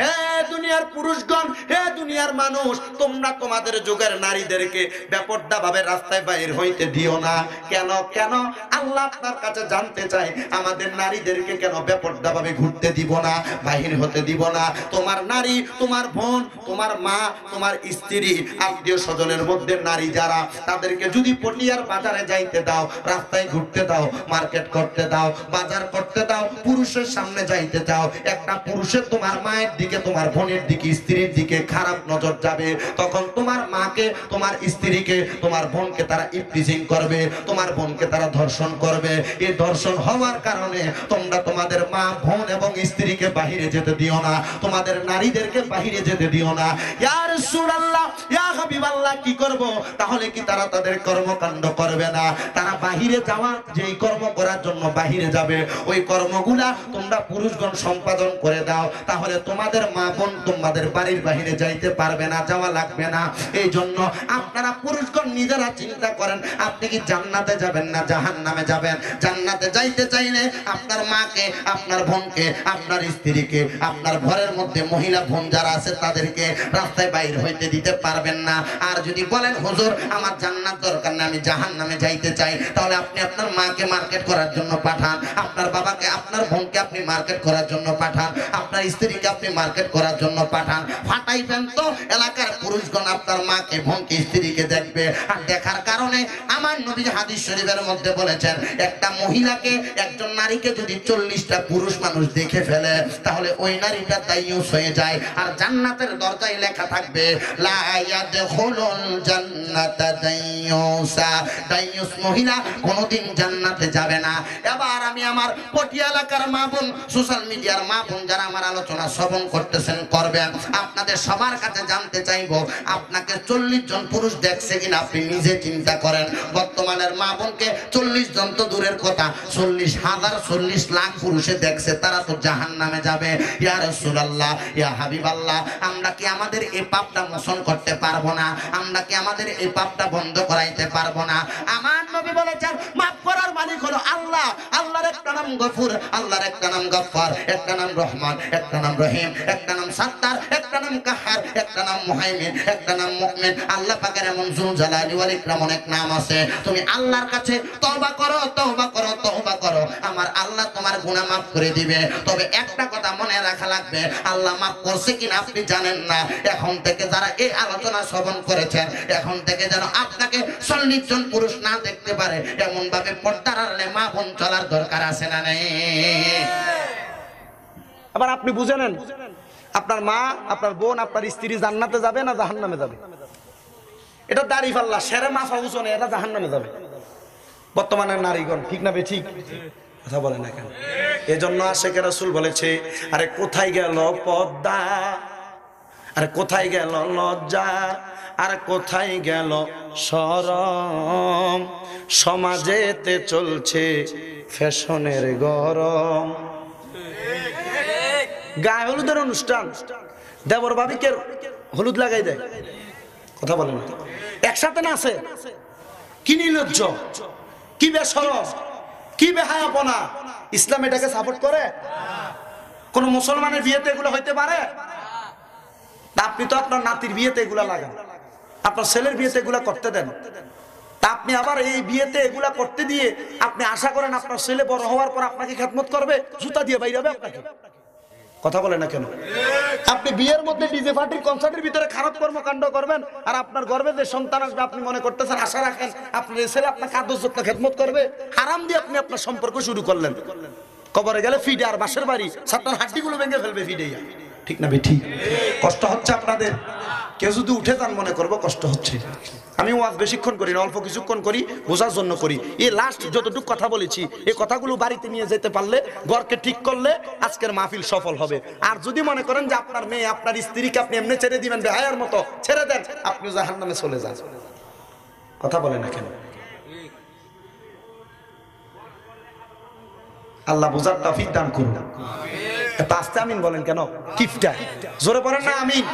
B: হে দুনিয়ার পুরুষগণ, হে দুনিয়ার মানুষ, তোমরা তোমাদের যুগের নারীদেরকে বেপর্দা ভাবে রাস্তায় বাইর হইতে দিও না। কেন? আল্লাহ আপনার কাছে জানতে চাই, আমাদের নারীদেরকে কেন বেপর্দা ভাবে ঘুরতে দিব না, বাহির হতে দিব না? তোমার নারী, তোমার বোন, তোমার মা, তোমার স্ত্রী, আত্মীয় স্বজনের মধ্যে নারী যারা, তাদেরকে যদি পটিয়ার বাজারে যাইতে দাও, রাস্তায় ঘুরতে দাও, মার্কেট করতে দাও, বাজার করতে দাও, পুরুষের সামনে যাইতে দাও, একটা পুরুষের তোমার মায়ের দিকে, তোমার বোনের দিকে, স্ত্রীর দিকে খারাপ নজর যাবে, তখন তোমার মাকে, তোমার স্ত্রীকে, তোমার বোনকে তারা ইফটিজিং করবে, তোমার বোনকে তারা ধর্ষণ করবে। এই ধর্ষণ হওয়ার কারণে তোমরা তোমাদের মা, বোন এবং স্ত্রীকে বাহিরে যেতে দিও না, তোমাদের নারীদেরকে বাহিরে যেতে দিও না। ইয়া রাসূলুল্লাহ, ইয়া হাবিবাল্লাহ, কি করব? তাহলে কি তারা তাদের কর্মকাণ্ড করবে না? তারা বাহিরে যাওয়া, যেই কর্ম করার জন্য বাহিরে যাবে, ওই কর্মগুলা তোমরা পুরুষগণ সম্পাদন করে দাও, তাহলে তোমাদের মা বোন তোমাদের বাড়ির বাহিরে যাইতে পারবে না, যাওয়া লাগবে না। এই জন্য আপনারা পুরুষগণ নিজেরা চিন্তা করেন, আপনি কি জান্নাতে যাবেন না জাহান্নামে যাবেন? জান্নাতে যাইতে চাইলে আপনার মাকে, আপনার বোনকে, আপনার স্ত্রীকে, আপনার ঘরের মধ্যে মহিলা বোন যারা আছে তাদেরকে রাস্তায় বাইর হইতে দিতে পারবেন না। আর যদি বলেন হুজুর আমার জান্নাত দরকার না, আমি জাহান্নামে যাইতে চাই, তাহলে আপনি আপনার মাকে মার্কেট করার জন্য পাঠান, আপনার বাবাকে, আপনার বোনকে আপনি মার্কেট করার জন্য পাঠান, আপনার স্ত্রীকে আপনি মার্কেট করার জন্য পাঠান। ফাটাইবেন তো এলাকার পুরুষগণ আপনার মাকে, বোনকে, স্ত্রীকে দেখবে। আর দেখার কারণে আমার নবী হাদিস শরীফের মধ্যে বলেছেন, একটা মহিলাকে এক
A: একজন নারীকে যদি 40টা পুরুষ মানুষ দেখে ফেলে তাহলে ওই নারীটা দায়ুস হয়ে যায় আর জান্নাতের দরজায় লেখা থাকবে লা ইয়াদখুলুল জান্নাতা দায়ুসা, দায়ুস মহিলা কোনোদিন জান্নাতে যাবে না। এবার আমি আমার পটিয়া এলাকার মা বোন, সোশ্যাল মিডিয়ার মা বোন যারা আমার আলোচনা শ্রবণ করতেছেন করবেন, আপনাদের সবার কাছে জানতে চাইবো আপনাকে 40 জন পুরুষ দেখছে কিনা আপনি নিজে চিন্তা করেন। বর্তমানের মা বোনকে 40 জন তো দূরের কথা, 40,000 40 লাখ পুরুষে দেখছে, তারা তো জাহান্নামে যাবে। ইয়া রাসূলুল্লাহ, ইয়া হাবিবাল্লাহ, আমরা কি আমাদের এই পাপটা মোচন করতে পারবো না? আমরা কি আমাদের এই পাপটা বন্ধ করাইতে পারবো না? আমার নবী বলেছেন মাফ করার মালিক হলো আল্লাহ। আল্লাহর একটা নাম গফুর, আল্লাহর একটা নাম গফফার, একটা নাম রহমান, একটা নাম রহিম, একটা নাম সাত্তার, একটা নাম কাহার, একটা নাম মুহাইমিন, একটা নাম মুমিন। আল্লাহ পাকের এমন যুল জালালি ওয়াল ইকরাম অনেক নাম আছে। তুমি আল্লাহর কাছে তওবা করো, তওবা করো, তওবা করো, আমার আল্লাহ তোমার গুনাহ maaf করে দিবে। তবে একটা কথা মনে রাখা লাগবে, আল্লাহ maaf করছে কিনা আপনি জানেন না। এখন থেকে যারা এই আলোচনা শ্রবণ করেছেন, এখন থেকে যেন আপনাকে 40 জন পুরুষ না দেখতে পারে এমন ভাবে পর্দার আড়ালে মা বোন চলার দরকার আছে না নাই?
C: আবার আপনি বুঝে নেন, আপনার মা, আপনার বোন, আপনার স্ত্রী জান্নাতে যাবে না জাহান্নামে যাবে? এটা দাড়ি পাল্লা সেরে মাথা উঁচনে, এটা জাহান্নামে যাবে। বর্তমানের নারীগণ ঠিক না বে ঠিক কথা বলে না কেন? এজন্য আশিকে রাসূল বলেছে, আরে কোথায় গেল পর্দা, আরে কোথায় গেল লজ্জা, আর কোথায় গেল শরম? সমাজেতে চলছে ফ্যাশনের গরম। গায়ে হলুদের অনুষ্ঠান, দেবর ভাবিকে হলুদ লাগাই দেয়, কথা বলে না, একসাথে নাচে। কি নির্লজ্জ, কি বেশরম, কি বেহায়াপনা! ইসলাম এটাকে সাপোর্ট করে? কোন মুসলমানের বিয়েতে এগুলো হইতে পারে? আপনি তো আপনার নাতির বিয়েতে এগুলা লাগান, আপনার ছেলের বিয়েতে এগুলা করতে দেন। তা আপনি আবার এই বিয়েতে এগুলা করতে দিয়ে আপনি আশা করেন আপনার ছেলে বড় হওয়ার পর আপনাকে খেদমত করবে? জুতা দিয়ে বাইরাবে আপনাকে, কথা বলে না কেন? আপনি বিয়ের মধ্যে ডিজে পার্টির কনসার্টের ভিতরে খারাপ কর্মকাণ্ড করবেন, আর আপনার গর্ভে যে সন্তান আসবে আপনি মনে করতেছেন, আশা রাখেন আপনার ছেলে আপনাকে আদর যত্ন খেদমত করবে। হারাম দিয়ে আপনি আপনার সম্পর্ক শুরু করলেন। কবরে গেলে ফিডে, আর বাসের বাড়ি আপনার হাড্ডিগুলো ভেঙে ফেলবে ফিডে। ঠিক না ঠিক? কষ্ট হচ্ছে আপনাদের? কেউ যদি উঠে যান মনে করবো কষ্ট হচ্ছে। আমি ওয়াজ বেশিক্ষণ করি না, অল্প কিছুক্ষণ করি, বোঝার জন্য করি। এই লাস্ট যতটুকু কথা বলেছি এই কথাগুলো বাড়িতে নিয়ে যেতে পারলে, ঘরকে ঠিক করলে আজকের মাহফিল সফল হবে। আর যদি মনে করেন যে আপনার মেয়ে, আপনার স্ত্রীকে আপনি এমনি ছেড়ে দিবেন বেহায়ার মতো, ছেড়ে দেন, আপনি জাহান্নামে চলে যান। কথা বলে না কেন? আল্লাহ বোঝার তৌফিক দান করুন। এত আস্তে আমিন বলেন কেন? কিফটা জোরে পড়েন না আমিন,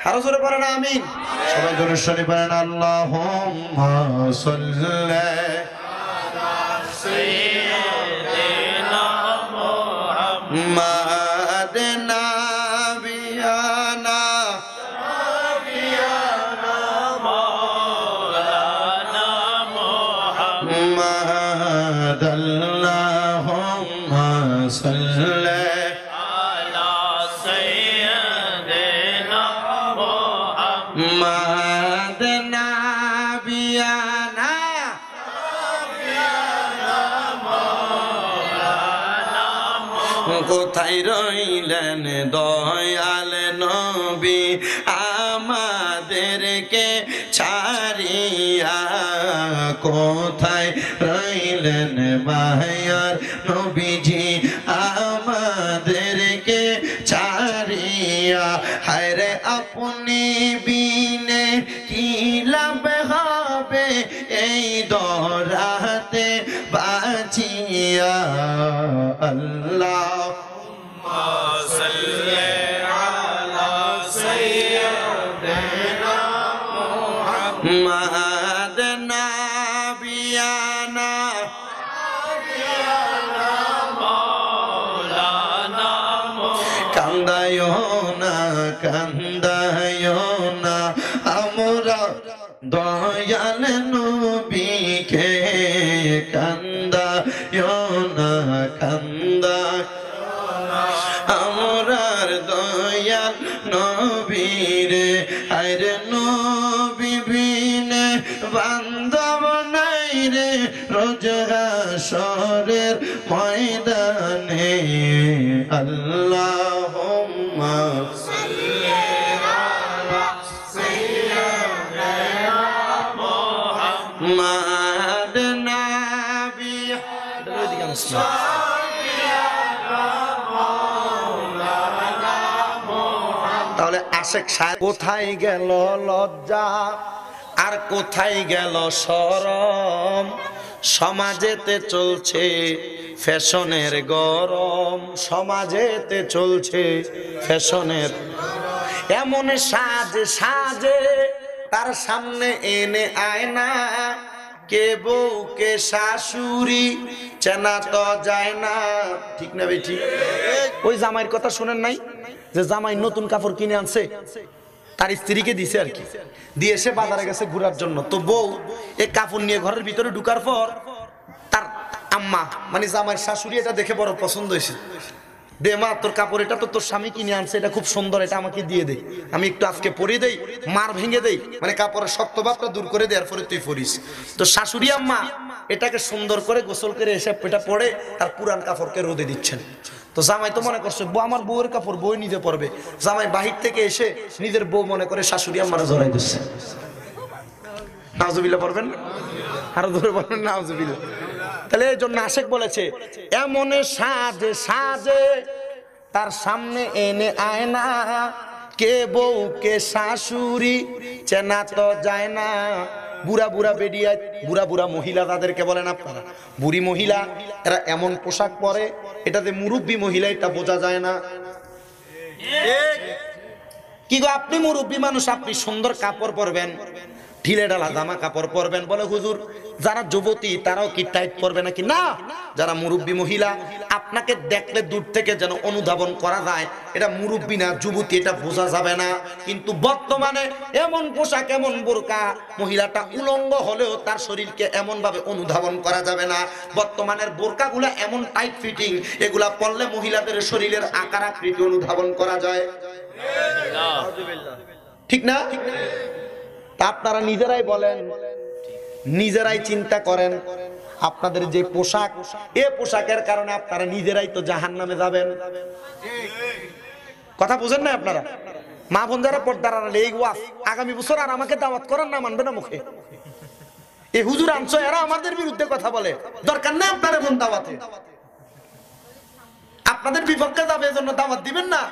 C: আরো জোরে পড়েন না আমিন।
A: সবাই দরুদ শরীফ পড়েন, আল্লাহুম্মা সাল্লি আলা সাইয়্যিদিনা মুহাম্মাদ নাবিয়ানা মাওলানা মুহাম্মাদ, আল্লাহুম্মা সাল্লি কোথায় রইলেন দয়াল নবী আমাদেরকে ছাড়িয়া? কোথায় রইলেন মায়ার নবীজি আমাদেরকে ছাড়িয়া? হায়রে আপনি বিনে কি লাভ হবে এই দরাতে বাঁচিয়া? আল্লাহুম্মা সাল্লি আলা সাইয়্যিদিনা মুহাম্মাদ নাবিয়ানা মাওলানা। কান্দায়ো না, কান্দায়ো না, আমরা দয়াল নবীকে কান্দায়ো না, কান্দা আমরার দয়াল নবীরে। আরে নবী বিনে বান্ধব নাই রে, রোজ হাসরের ময়দানে আল্লাহুম্মা সাল্লি আলা সাইয়্যিদিনা মুহাম্মাদ নবী
C: তাহলে আশেক সাহেব কোথায় গেল লজ্জা আর কোথায় গেল শরম সমাজেতে চলছে ফ্যাশনের গরম সমাজেতে চলছে ফ্যাশনের এমন সাজে সাজে তার সামনে এনে আয়না কে বউ কে শাশুড়ি চেনা তো যায় না ঠিক না ভাই ঠিক ওই জামাইয়ের কথা শুনেন নাই যে জামাই নতুন কাপড় কিনে আনছে তার স্ত্রীকে দিছে আর কি দিয়ে এসে বাজারে গেছে ঘোরার জন্য তো বউ এই কাপড় নিয়ে ঘরের ভিতরে ঢুকার পর তার আম্মা মানে জামাইয়ের শাশুড়ি এটা দেখে বড় পছন্দ হয়েছে দে মা তোর কাপড় এটা তো তোর স্বামী কিনে আনছে এটা খুব সুন্দর এটা আমাকে দিয়ে দে আমি একটু আজকে পরিয়ে দেই মার ভেঙে দেই মানে কাপড়ের শক্ত ভাবটা দূর করে দেওয়ার পরে তুই পরিস তো শাশুড়ি আম্মা এটাকে সুন্দর করে গোসল করে এসে এটা পরে তার পুরান কাপড়কে রোদে দিচ্ছেন তো জামাই তো মনে করছে আমার বউয়ের কাপড় বউ নিজে পরবে জামাই বাহির থেকে এসে নিজের বউ মনে করে শাশুড়ি আম্মারা জড়াই দিচ্ছে নাউজুবিল্লাহ পড়বেন আরো ধরে বলবেন নাউজুবিল্লাহ তাহলে এই জন্য আশেক বলেছে এমন সাজে সাজে তার সামনে এনে আয়না কে বউ কে শাশুড়ি চেনা তো যায় না বুড়া বুড়া বেডিয়া বুড়া বুড়া মহিলা তাদেরকে বলেন আপনারা বুড়ি মহিলা এরা এমন পোশাক পরে এটাতে মুরব্বী মহিলা এটা বোঝা যায় না কি গো আপনি মুরব্বী মানুষ আপনি সুন্দর কাপড় পরবেন ঢিলে ঢালা জামা কাপড় পরবেন বলে হুজুর যারা যুবতী তারাও কি টাইট পরবে নাকি না যারা মুরব্বী মহিলা আপনাকে দেখলে দূর থেকে যেন অনুধাবন করা যায় এটা মুরব্বী না যুবতী এটা বোঝা যাবে না কিন্তু বর্তমানে এমন পোশাক এমন বোরকা মহিলাটা উলঙ্গ হলেও তার শরীরকে এমন ভাবে অনুধাবন করা যাবে না বর্তমানের বোরকাগুলা এমন টাইট ফিটিং এগুলা পরলে মহিলাদের শরীরের আকার আকৃতি অনুধাবন করা যায় ঠিক না আপনারা নিজেরাই বলেন নিজেরাই চিন্তা করেন আপনাদের যে পোশাক এই পোশাকের কারণে আপনারা নিজেরাই তো জাহান্নামে যাবেন কথা বুঝেন না আপনারা মা বোন যারা পর্দার আড়ালে এই ওয়াজ আগামী বছর আর আমাকে দাওয়াত করার না মানবে না মুখে এই হুজুর আনছো এরা আমাদের বিরুদ্ধে কথা বলে দরকার নেই আপনারা বোন দাওয়াতে আপনাদের বিপক্ষে যাবে এজন্য দাওয়াত দিবেন না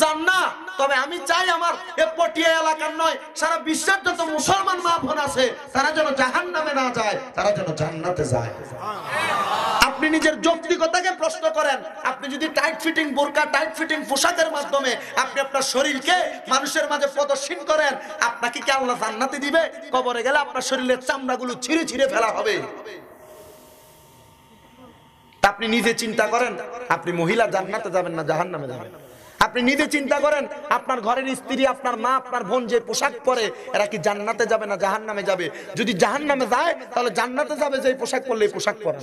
C: জান না তবে আমি চাই আমার এই পটিয়া এলাকার নয় সারা বিশ্বের যত মুসলমান মা বোন আছে তারা যেন জাহান্নামে না যায় তারা যেন জান্নাতে যায় আপনি নিজের যৌক্তিকতাকে প্রশ্ন করেন আপনি যদি টাইট ফিটিং বোরকা টাইট ফিটিং পোশাকের মাধ্যমে আপনি আপনার শরীরকে মানুষের মাঝে প্রদর্শন করেন আপনাকে কি আল্লাহ জান্নাতে দিবে কবরে গেলে আপনার শরীরের চামড়াগুলো ছিঁড়ে ছিঁড়ে ফেলা হবে আপনি নিজে চিন্তা করেন আপনি মহিলা জান্নাতে যাবেন না জাহান্নামে যাবেন আপনি নিজে চিন্তা করেন আপনার ঘরের স্ত্রী আপনার মা আপনার বোন যে পোশাক পরে এরা কি জান্নাতে যাবে না জাহান্নামে যাবে যদি জাহান্নামে যায় তাহলে জান্নাতে যাবে যে পোশাক পরলে পোশাক পরে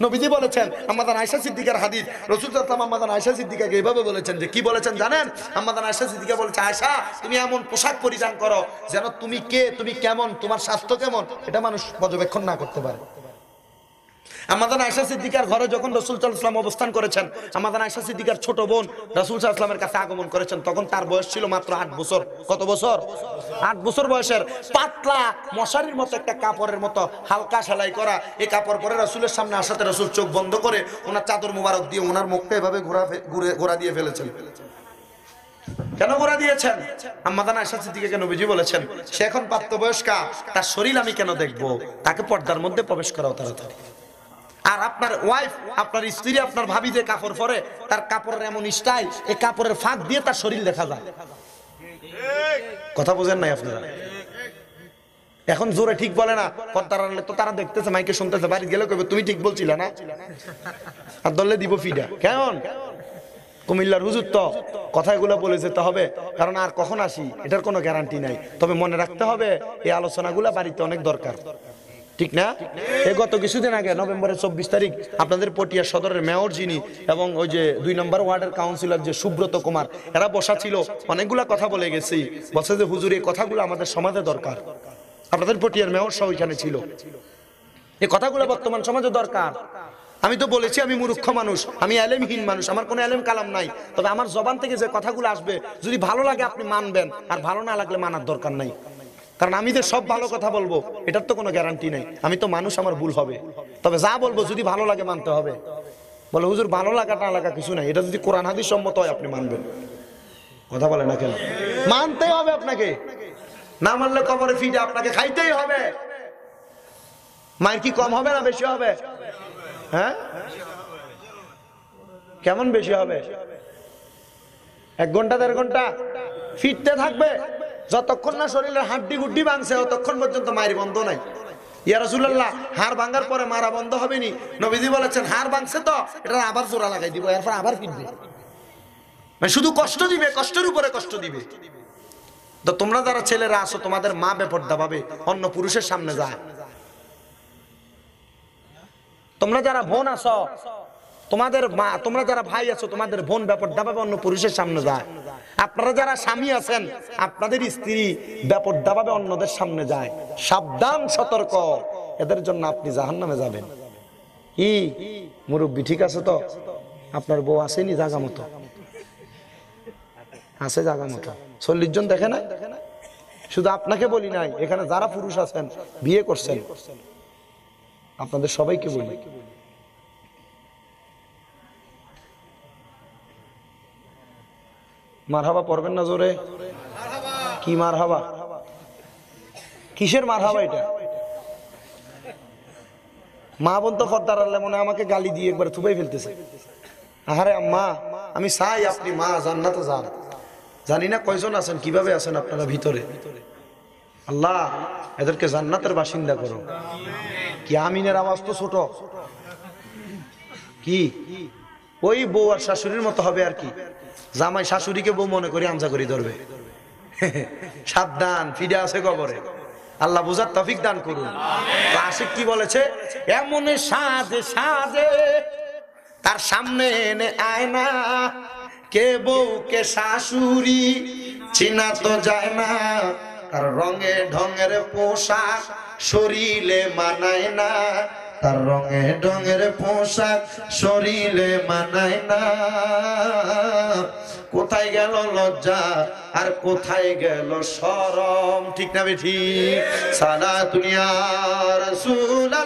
C: নবীজি বলেছেন আমাদের আয়েশা সিদ্দিকার হাদিস রাসূল সাল্লাল্লাহু আলাইহি ওয়াসাল্লাম আমাদের আয়েশা সিদ্দিকাকে এইভাবে বলেছেন যে কি বলেছেন জানেন আমাদের আয়েশা সিদ্দিকা বলেছে আয়েশা তুমি এমন পোশাক পরিধান করো যেন তুমি কে তুমি কেমন তোমার স্বাস্থ্য কেমন এটা মানুষ পর্যবেক্ষণ না করতে পারে আমাদের আয়েশা সিদ্দিকার ঘরে যখন রাসূল সাল্লাল্লাহু আলাইহি ওয়াসাল্লাম অবস্থান করেছেন আমাদের আয়েশা সিদ্দিকার ছোট বোন রাসূল সাল্লাল্লাহু আলাইহি ওয়াসাল্লামের কাছে আগমন করেছেন তখন তার বয়স ছিল মাত্র 8 বছর কত বছর 8 বছর বয়সের পাতলা মশারির মতো একটা কাপড়ের মতো হালকা সেলাই করা এই কাপড় পরে রাসূলের সামনে আসাতে রাসূল চোখ বন্ধ করে ওনার চাদর মোবারক দিয়ে ওনার মুখটা এভাবে ঘোরা দিয়ে ফেলেছেন কেন ঘোরা দিয়েছেন আমাদের আয়েশা সিদ্দিকাকে নবীজি বলেছেন সে এখন প্রাপ্তবয়স্কা তার শরীর আমি কেন দেখবো তাকে পর্দার মধ্যে প্রবেশ করাও তাড়াতাড়ি আর আপনার ওয়াইফ আপনার স্ত্রী আপনার ভাবি যে কাপড় পরে তার কাপড়ের এমন স্টাইল এই কাপড়ের ফাঁক দিয়ে তার শরীর দেখা যায় কথা বোঝেন নাই আপনারা এখন জোরে ঠিক বলে না পর্দার আড়ালে তো তারা দেখতেছে মাইকে শুনতেছে বাড়ি গেলে কইবে তুমি ঠিক বলছিলে না আর দলে দিব ফিডা কেমন কুমিল্লার হুজুর তো কথাগুলো বলে যেতে হবে কারণ আর কখন আসি এটার কোনো গ্যারান্টি নাই তবে মনে রাখতে হবে এই আলোচনাগুলো বাড়িতে অনেক দরকার ঠিক না এই গত কিছুদিন আগে নভেম্বরের 24 তারিখ আপনাদের পটিয়া সদরের মেয়র যিনি এবং ওই যে 2 নম্বর ওয়ার্ডের কাউন্সিলর যে সুব্রত কুমার এরা বসা ছিল অনেকগুলা কথা বলে গেছি বলছে যে হুজুর এই কথাগুলো আমাদের সমাজে দরকার আপনাদের পটিয়ার মেয়র সহ এখানে ছিল এই কথাগুলো বর্তমান সমাজে দরকার। আমি তো বলেছি আমি মূর্খ মানুষ, আমি এলেমহীন মানুষ, আমার কোনো এলেম কালাম নাই, তবে আমার জবান থেকে যে কথাগুলো আসবে যদি ভালো লাগে আপনি মানবেন, আর ভালো না লাগলে মানার দরকার নাই। কারণ আমি যে সব ভালো কথা বলবো এটার তো কোনো গ্যারান্টি নেই, আমি তো মানুষ, আমার ভুল হবে। তবে যা বলবো যদি ভালো লাগে মানতে হবে। বলে হুজুর ভালো লাগা না লাগা কিছু নাই, এটা যদি কোরআন হাদিস সম্মত হয় আপনি মানবেন। কথা বলে না কেন? মানতেই হবে আপনাকে, না মানলে কবরে ফিরে আপনাকে খাইতেই হবে। মায়ের কি কম হবে না বেশি হবে? হ্যাঁ, কেমন বেশি হবে? 1 ঘন্টা 1.5 ঘন্টা ফিরতে থাকবে, যতক্ষণ না শরীরের হাড্ডি গুড্ডি ভাঙছে ততক্ষণ পর্যন্ত মায়ের বন্ধ নাই। ইয়া রাসূলুল্লাহ, হাড় ভাঙার পরে মারা বন্ধ হবে নি? নবীজি বলেছেন হাড় ভাঙছে তো এটা আবার জোড়া লাগাই দিব, এরপর আবার ফিরবে। মানে শুধু কষ্ট দিবে, কষ্টের উপরে কষ্ট দিবে। তো তোমরা যারা ছেলেরা আছো তোমাদের মা বেপরদা ভাবে অন্য পুরুষের সামনে যায়। তোমরা যারা বোন আছো তোমাদের মা, তোমরা যারা ভাই আছো তোমাদের বোন বেপরদা ভাবে অন্য পুরুষের সামনে যায়। আপনারা যারা স্বামী আছেন আপনাদের স্ত্রী বেপরদা ভাবে অন্যদের সামনে যায়। সাবধান, সতর্ক, এদের জন্য আপনি জাহান্নামে যাবেন। কি মুরব্বী ঠিক আছে তো? আপনার বউ আসেনি জাগা মতো? আছে জাগা মতো? 40 জন দেখে না? শুধু আপনাকে বলি নাই, এখানে যারা পুরুষ আছেন বিয়ে করছেন আপনাদের সবাইকে বলি, মারহাবা পড়বেন না জোরে? কি মারহাবা? কিসের মারহাবা এটা? মা বোন তো পর্দার আড়ালে মনে হয় আমাকে গালি দিয়ে একবার থুবাই ফেলতেছে। আহারে আম্মা, আমি চাই আপনি মা জান্নাতে যান। জানি না কয়জন আছেন, কিভাবে আছেন আপনারা ভিতরে। আল্লাহ এদেরকে জান্নাতের বাসিন্দা করো। কি আমিনের আওয়াজ তো ছোট, কি ওই বউ আর শাশুড়ির মতো হবে আর কি। জামাই শাশুড়িকে বউ মনে করি আমজা করি ধরবে। সাবধান, ফিরে আছে কবরে। আল্লাহ বুঝার তৌফিক দান করুন। আশিক কি বলেছে? এমন সাজে সাজে তার সামনে এনে আয়না, কে বউ কে শাশুড়ি চিনা তো যায় না, তার রঙে ঢঙের পোশাক শরীরে মানায় না, তার রঙে ঢঙের পোশাক শরীরে মানায় না। কোথায় গেল লজ্জা আর কোথায় গেল শরম? ঠিক না বেঠি? সালাতুন ইয়া রাসূলুল্লাহ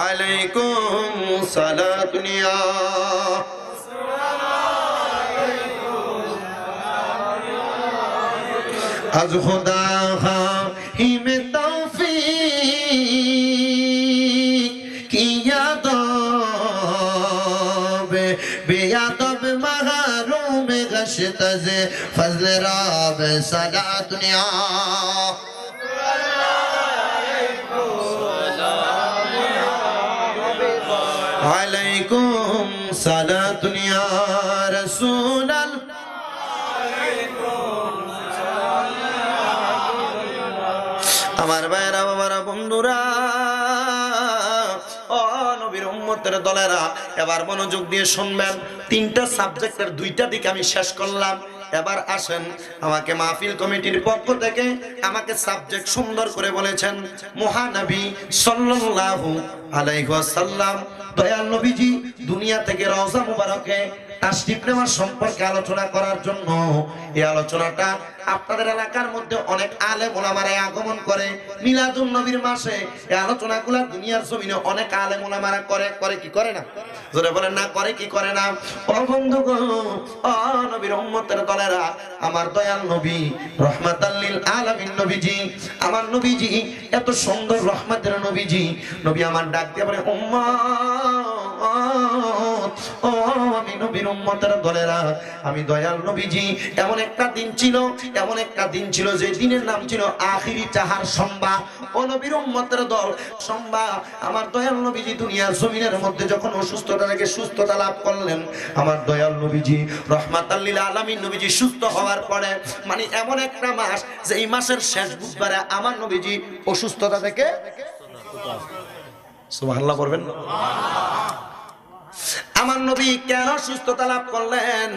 C: আলাইকুম সালাতুন ইয়া از خدا خواهیم توفیق کی یاداب بیاداب محروم گشت از فضل رب صلاة دنیا علیکم صلاة دنیا رسول اللہ আমার ভাইরা বাবারা বন্ধুরা ও নবীর উম্মতের দলেরা, এবার মনোযোগ দিয়ে শুনবেন। 3টা সাবজেক্টের 2টা দিক আমি শেষ করলাম। এবার আসেন, আমাকে মাহফিল কমিটির পক্ষ থেকে আমাকে সাবজেক্ট সুন্দর করে বলেছেন মহানবী সাল্লাল্লাহু আলাইহি ওয়াসাল্লাম, দয়াল নবীজি দুনিয়া থেকে রওজা মুবারকে তাশরিফ নেওয়ার সম্পর্কে আলোচনা করার জন্য। এই আলোচনাটা আপনাদের এলাকার মধ্যে অনেক আলেম ওলামারা আগমন করে মিলাদুন নবীর মাসে। এই আলোচনাগুলো দুনিয়ার জমিনে অনেক আলেম ওলামারা করে কি করে না? জোরে বলেন না, করে কি করে না? ও বন্ধুগণ, ও নবীর উম্মতের দলেরা, আমার দয়াল নবী রহমাতাল লিল আলামিন নবীজি, আমার নবীজি এত সুন্দর রহমতের নবীজি, নবী আমার ডাক দিয়ে বলে উম্মত, ও আমি নবীর উম্মতের দলেরা, আমি দয়াল নবীজি এমন একটা দিন ছিল যে দিনের নাম ছিল আখিরি চাহার সম্বা। ও নবীর উম্মতের দল, সম্বা আমার দয়াল নবীজি দুনিয়ার জমিনের মধ্যে যখন অসুস্থতা থেকে সুস্থতা লাভ করলেন, আমার দয়াল নবীজি রহমাতাল লিল আলামিন নবীজি সুস্থ হওয়ার পরে, মানে এমন একটা মাস যে এই মাসের শেষ বুধবারে আমার নবীজি অসুস্থতা থেকে সুবহানাল্লাহ বলবেন। আমার নবী কেন সুস্থতা লাভ করলেন?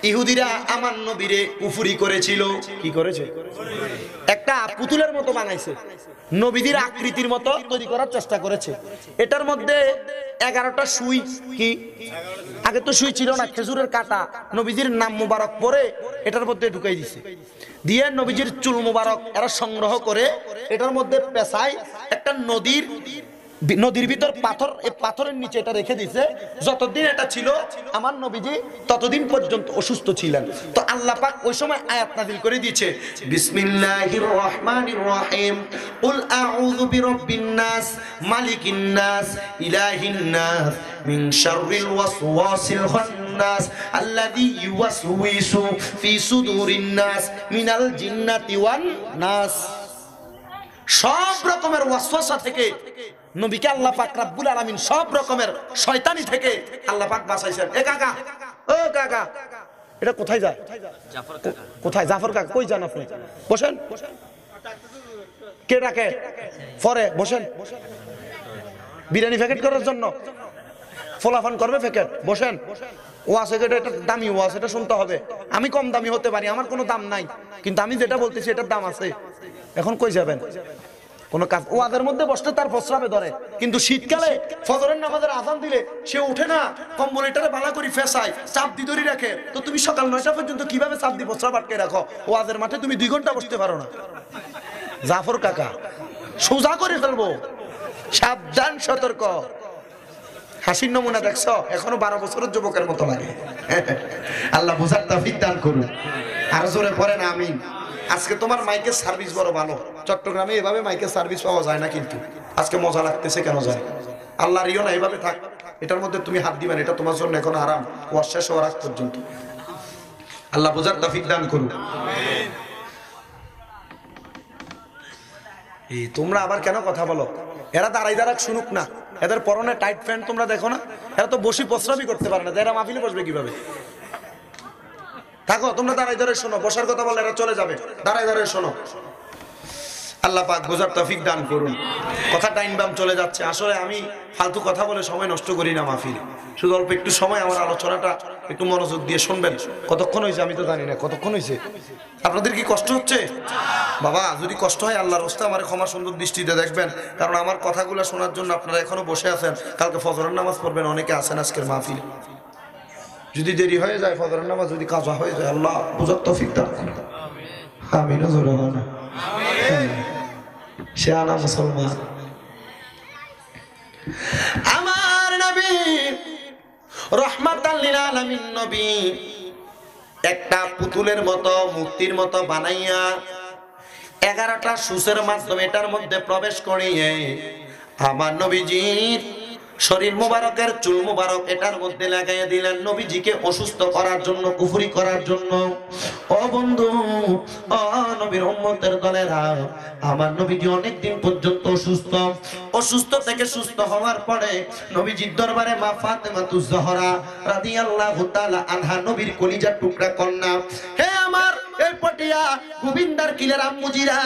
C: ইহুদিরা আমার নবীরে কুফরি করেছিল। কি করেছে? একটা পুতুলের মতো বানাইছে, নবীদের আকৃতির মতো তৈরি করার চেষ্টা করেছে। এটার মধ্যে 11টা সুই, কি আগে তো সুই ছিল না, খেজুরের কাটা নবীজির নাম মুবারক পরে এটার মধ্যে ঢুকাই দিছে, দিয়ে নবীজির চুল মুবারক এরা সংগ্রহ করে এটার মধ্যে পেঁচায় একটা নদীর ভিতর পাথর, এই পাথরের নিচে এটা রেখে দিছে। যতদিন এটা ছিল আমার নবীজি ততদিন পর্যন্ত অসুস্থ ছিলেন। তো আল্লাহ পাক ওই সময় আয়াত নাযিল করে দিয়েছে, বিসমিল্লাহির রহমানির রহিম, কুল আউযু বিরাব্বিন নাস, মালিকিন নাস, ইলাহিন নাস, মিন শাররিল ওয়াসওয়াসিল খান্নাস, আল্লাযী ইউওয়াসউইসু ফি সুদুরিন নাস মিনাল জিন্নাতি ওয়ান নাস। সব রকমের ওয়াসওয়াসা থেকে নবীকে আল্লাহ পাক রব্বুল আলামিন সব রকমের শয়তানি থেকে আল্লাহ পাক বাঁচাইছেন। এ কাকা, ও কাকা, এটা কোথায় যায়? জাফর কাকা। কোথায় জাফর কাকা? কই যান আপনি? বসেন। কে ডাকে? পরে বসেন। বিরিয়ানি প্যাকেট করার জন্য ফলাফান করবে প্যাকেট। বসেন। ওয়াজ এটা দামি ওয়াজ, এটা শুনতে হবে। আমি কম দামি হতে পারি, আমার কোনো দাম নাই, কিন্তু আমি যেটা বলতেছি এটার দাম আছে। এখন কই যাবেন? কোন কাজ ওয়াদের মধ্যে বসতে তার প্রস্রাবে ধরে, কিন্তু শীতকালে ফজরের নামাজের আযান দিলে সে উঠে না, কম্বলটারে বালা করে ফেসায়, চাপ দি ধরে রাখে। তো তুমি সকাল 9টা পর্যন্ত কিভাবে চাপ দি প্রস্রাব আটকে রাখো? ওয়াজের মাঠে তুমি 2 ঘন্টা বসতে পারো না। জাফর কাকা সোজা করে ফেলবো, সাবধান, সতর্ক। হাসির নমুনা দেখছো? এখনো 12 বছরের যুবকের মতো লাগে।
A: আল্লাহ বুঝার তৌফিক দান করুন। আর জোরে পড়েন আমিন।
C: আজকে তোমার মাইকের সার্ভিস বড় ভালো। চট্টগ্রামে এভাবে মাইকের সার্ভিস পাওয়া যায় না, কিন্তু আজকে মজা লাগতেছে কেন জানি। আল্লাহর ইও না, এভাবে থাক। এটার মধ্যে তুমি হাত দিবেন, এটা তোমার জন্য এখন আরাম, ওয়াজ শেষ হওয়ার আগ পর্যন্ত।
A: আল্লাহ বুঝার তৌফিক দান করুন।
C: এই তোমরা আবার কেন কথা বলো? এরা দাঁড়াই শুনুক না। এদের পরনে টাইট প্যান্ট তোমরা দেখো না? এরা তো বসি প্রস্রাবই করতে পারে না, এরা মাহফিলে বসবে কিভাবে? থাকো, তোমরা দাঁড়াই শোনো। বসার কথা বলে এরা চলে যাবে, দাঁড়াই শোনো। আল্লাহ পাক বোঝার তৌফিক দান করুন। কথা টাইম বাম চলে যাচ্ছে। আসলে আমি ফালতু কথা বলে সময় নষ্ট করি না মাহফিল। শুধু অল্প একটু সময় আমার আলোচনাটা একটু মনোযোগ দিয়ে শুনবেন। কতক্ষণ হয়েছে আমি তো জানি না, কতক্ষণ হয়েছে? আপনাদের কি কষ্ট হচ্ছে? বাবা, যদি কষ্ট হয় আল্লাহর রাস্তায় আমার ক্ষমা সুন্দর দৃষ্টিতে দেখবেন, কারণ আমার কথাগুলো শোনার জন্য আপনারা এখনো বসে আছেন। কালকে ফজরের নামাজ পড়বেন, অনেকে আছেন আজকের মাহফিলে। যদি দেরি হয়ে যায়, ফজরের নামাজ যদি কাজা হয়ে যায়, আল্লাহ বুঝার তৌফিক দান করুন। আমিন। জোরে বলুন আমিন। শানা মুসলমান, আমার নবী রাহমাতাল লিল আলামিন নবী একটা পুতুলের মতো, মূর্তির মতো বানাইয়া 11টা সুসের মাধ্যমে এটার মধ্যে প্রবেশ করিয়ে আমার নবীজির শরীর মুবারকের চুল মুবারক এটার মধ্যে লাগাইয়া দিলেন, নবীজিকে অসুস্থ করার জন্য, কুফরি করার জন্য। ও বন্ধু, ও নবীর উম্মতের দলেরা, আমার নবীজি অনেকদিন পর্যন্ত অসুস্থ থেকে সুস্থ হওয়ার পরে নবীজির দরবারে মা ফাতেমাতুজ জোহরা রাদিয়াল্লাহু তাআলা আনহা, নবীর কলিজার টুকরা কন্যা, হে আমার এই পটিয়া গোবিন্দার কিলের আম্মুজিরা,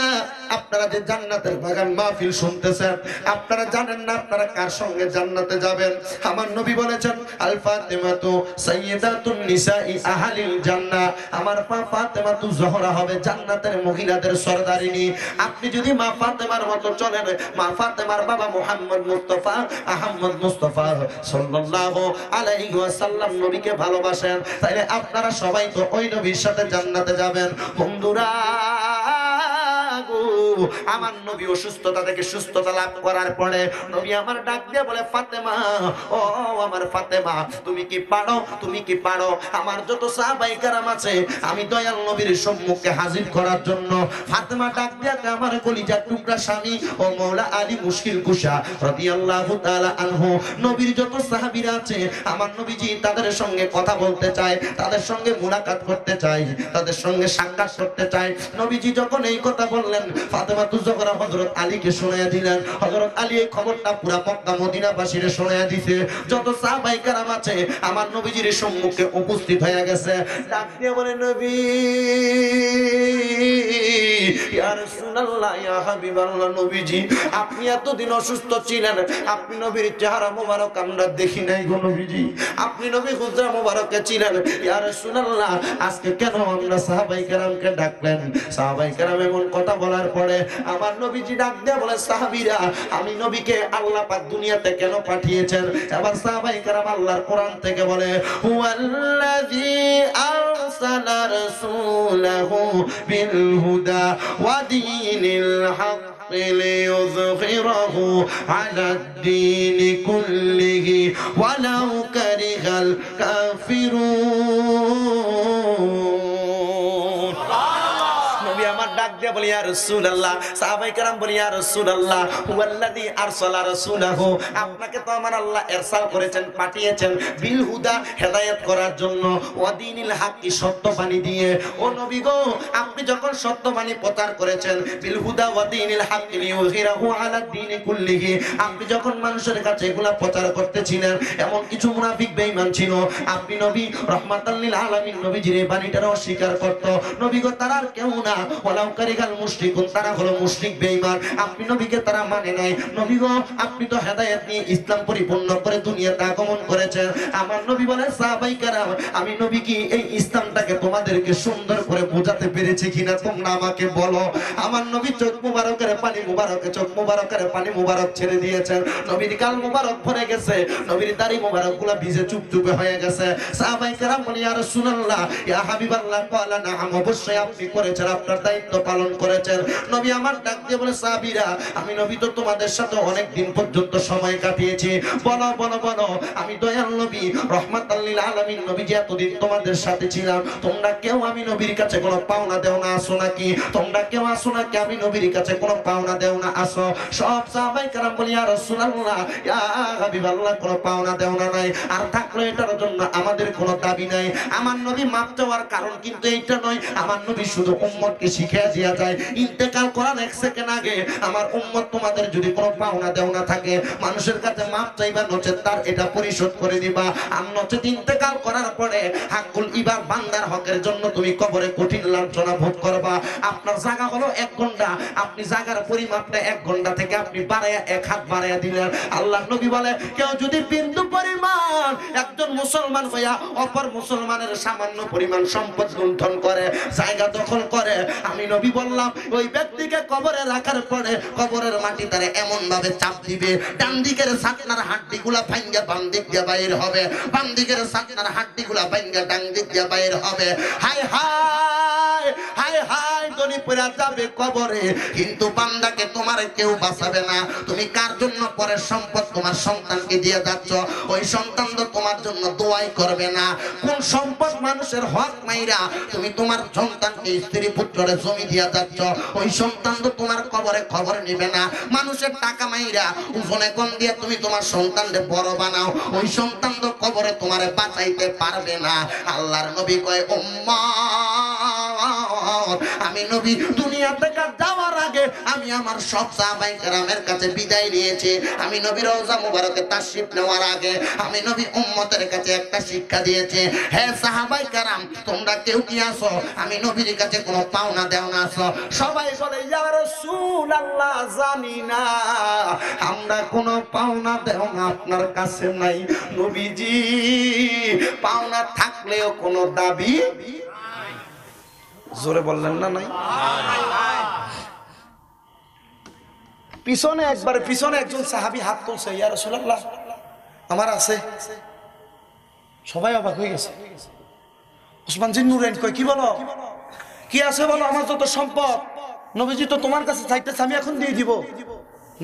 C: আপনারা যে জান্নাতের বাগান মাহফিল শুনতেছেন, আপনারা জানেন না আপনারা কার সঙ্গে জান্নাতে যাবেন? আমার নবী বলেছেন, আল ফাতেমাতু সাইয়্যিদাতুন নিসাই আহলিল জান্নাহ, আমার মা ফাতেমাতু জোহরা হবে জান্নাতের মহিলাদের সরদারিনী। আপনি যদি মা ফাতেমার মতো চলেন, মা ফাতেমার বাবা মুহাম্মদ মুস্তাফা আহমদ মুস্তাফা সাল্লাল্লাহু আলাইহি ওয়াসাল্লাম নবীকে ভালোবাসেন, তাইলে আপনারা সবাই তো ওই নবীর সাথে জান্নাতে যাবেন। বন্ধুরা, আমার নবী অসুস্থতা থেকে সুস্থতা লাভ করার পরে নবী আমার ডাক দিয়ে বলে, ফাতেমা, ও আমার ফাতেমা, তুমি কি পারো, তুমি কি পারো আমার যত সাহাবায়ে কেরাম আছে আমি দয়াল নবীর সম্মুখে হাজির করার জন্য? ফাতেমা ডাক দিয়ে আমার কলিজার টুকরা স্বামী ও মাওলা আলী মুশকিল কুশা রাদিয়াল্লাহু তাআলা আনহু, নবীর যত সাহাবীরা আছে আমার নবীজি তাদের সঙ্গে কথা বলতে চায়, তাদের সঙ্গে মুলাকাত করতে চায়, তাদের সঙ্গে সাক্ষাৎ করতে চায়। নবীজি যখন এই কথা বললেন,
A: ফাতেমাতুজ জোহরা হযরত আলীকে শোনায়া দিলেন। হযরত আলী এই খবরটা পুরা মক্কা মদিনাবাসীরে শোনায়া দিছে। যত সাহাবায়ে কেরাম আছে আমার নবীজির সম্মুখে উপস্থিত হয়ে গেছে। ডাক দিয়ে বলে, নবী, ইয়া রাসূলুল্লাহ, ইয়া হাবিবাল্লাহ, নবীজি আপনি এতদিন অসুস্থ ছিলেন, আপনি নবীর চেহারা মোবারক আমরা দেখি নাই গো নবীজি, আপনি নবী হুজরা মোবারকে ছিলেন। ইয়া রাসূলুল্লাহ, আজকে কেন আমরা সাহাবায়ে কেরামকে ডাকলেন? সাহাবায়ে কেরাম এমন কথা বলার পরে আমার নবীজি ডাক দিয়ে বলে, সাহাবীরা, আমি নবীকে আল্লাহ পাক দুনিয়াতে কেন পাঠিয়েছেন? এবার সাহাবায়ে কেরাম আল্লাহর কোরআন থেকে বলে, হুয়াল্লাযী আরসালা রাসূলাহু বিল হুদা ওয়া দীনিল হক ليظهره على الدين كله ولو كره الكافرون। নবী আমার ডাক দিয়ে বলি, ইয়া রাসূলুল্লাহ, সাহাবায়ে কেরাম বলি, ইয়া রাসূলুল্লাহ, হুয়াল্লাযী আরসালা রাসূলাহু, আপনাকে তো আমার আল্লাহ ইরসাল করেছেন, পাঠিয়েছেন, বিল হুদা, হেদায়েত করার জন্য, ওয়া দীনিল হাক্কি, সত্যবাণী দিয়ে। ও নবী গো, আপনি যখন সত্যবাণী প্রচার করেছেন, বিল হুদা ওয়া দীনিল হাক্কি লিইয়ুযহিরাহু আলা দ্বীনি কুল্লিহি, আপনি যখন মানুষের কাছে এগুলা প্রচার করতেছিলেন, এমন কিছু মুনাফিক বেঈমান ছিল, আপনি নবী রাহমাতাল লিল আলামিন নবীজির এই বাণীটার অস্বীকার করত। নবী গো, তারা আর কেউ না, ওয়ালাউ কারিহাল মুশরিকুন, তারা হলো মুশরিক বেঈমান, আপনি নবীকে তারা মানে নাই। নবী গো, আপনি তো হেদায়েত নিয়ে ইসলাম পরিপূর্ণ করে দুনিয়াতে আগমন করেছেন। আমার নবী বলে, সাহাবায়ে কেরাম, আমি নবী কি এই ইসলামটাকে তোমাদেরকে সুন্দর করে বোঝাতে পেরেছি কিনা তোমরা আমাকে বলো। আমার নবী চোখ মুবারকের পানি মুবারকে, চোখ মুবারকের পানি মুবারক ছেড়ে দিয়েছেন, নবীর গাল মুবারক ভরে গেছে, নবীর দাড়ি মুবারকগুলো ভিজে চুপচুপে হয়ে গেছে। সাহাবায়ে কেরাম বলে, ইয়া রাসূলুল্লাহ, ইয়া হাবিবাল্লাহ, ক্বালা নাআম, অবশ্যই আপনি করেছেন, আপনার দায়িত্ব পালন করেছেন। নবী আমার ডাক দিয়ে বলে, সাহাবীরা, আমি নবী তো তোমাদের সাথে অনেক দিন পর্যন্ত সময় কাটিয়েছি, বলো বলো বলো, আমি দয়াল নবী রাহমাতাল লিল আলামিন নবী যে এতদিন তোমাদের সাথে ছিলাম, তোমরা কেউ আমি নবীর কাছে কোনো পাওনা দেও না আসো নাকি? তোমরা কেউ আসো নাকি আমি নবীর কাছে কোনো পাওনা দেও না আসো? সব সাহাবায়ে কেরাম বলি, ইয়া রাসূলুল্লাহ, ইয়া হাবিবাল্লাহ, কোনো পাওনা দেও না নাই, আর থাকলে এটার জন্য আমাদের কোনো দাবি নাই। আমার নবী মাপ চাওয়ার কারণ কিন্তু এইটা নয়, আমার নবী শুধু উম্মতকে শিখিয়ে দিয়া যায়, ইন্তেকাল করার এক সেকেন্ড আগে আমার উম্মত তোমাদের যদি কোনো পাওনা দেও না থাকে, মানুষের কাছে মাপ চাইবা, নচেত তার এটা পরিশোধ করে দিবা। আর নচেত ইন্তেকাল করার পরে হাক্কুল ইবাদ, বান্দার হকের জন্য তুমি কবরে কঠিন লাঞ্ছনা ভোগ করবা। আপনার জায়গা হলো 1 ঘন্টা, আপনি জায়গার পরিমাপটা 1 ঘন্টা থেকে আপনি বাড়ায়া 1 হাত বাড়ায়া দিলেন। আল্লাহ নবী বলে, কেউ যদি বিন্দু পরিমাণ একজন মুসলমান হইয়া অপর মুসলমানের সামান্য পরিমাণ সম্পদ লুণ্ঠন করে, জায়গা দখল করে, আমি নবী বললাম ওই ব্যক্তিকে কবরে রাখার পরে কবরের মাটি তারে এমন ভাবে চাপ দিবে, ডান দিকের ছাতনার হাড্ডিগুলা ভাঙ্গা বাম দিক দিয়ে বাইর হবে, বাম দিকের ছাতনার হাড্ডিগুলা ভাঙ্গা ডান দিক দিয়ে বাইর হবে। হায় হায় হায় হায়, গনি পড়া যাবে কবরে, কিন্তু বান্দাকে তোমার কেউ বাঁচাবে না। তুমি কার জন্য পরের সম্পদ তোমার সন্তানকে দিয়ে যাচ্ছ, ওই সন্তান তো তোমার জন্য দোয়াই করবে না। কোন সম্পদ মানুষের হক মাইরা তুমি তোমার সন্তানকে, স্ত্রী পুত্রের জমি দিয়ে যাচ্ছ, ওই সন্তান তো তোমার কবরে খবর নিবে না। মানুষের টাকা মাইরা উজনে কম দিয়ে তুমি তোমার সন্তানকে বড় বানাও, ওই সন্তান তো কবরে তোমারে বাঁচাইতে পারবে না। আল্লাহর নবী কয়, উম্মত, আমি নবী দুনিয়া থেকে যাওয়ার আগে আমি আমার সব সাহাবায়ে কেরামের কাছে বিদায় নিয়েছি। আমি নবী রওজা মুবারকে তাশরিফ নেওয়ার আগে আমি নবী উম্মতের কাছে একটা শিক্ষা দিয়েছি, হে সাহাবায়ে কেরাম, তোমরা কেউ কি আসো আমি নবীর কাছে কোনো পাওনা দেও না আসো? সবাই বলে, ইয়া রাসূলুল্লাহ, জানি না, আমরা কোনো পাওনা দেও না আপনার কাছে নাই। নবীজি, পাওনা থাকলেও কোনো দাবি, জোরে বললেন না নাই? পিছনে একবার পিছনে একজন সাহাবী হাত তুলছে, ইয়া রাসূলুল্লাহ, আমার আছে। সবাই অবাক হয়ে গেছে। ওসমান জিন নুরাইন কয়, কি বলো, কি আছে বলো, আমার যত সম্পদ নবীজি তো তোমার কাছে চাইতেছে, আমি এখন দিয়ে দিব।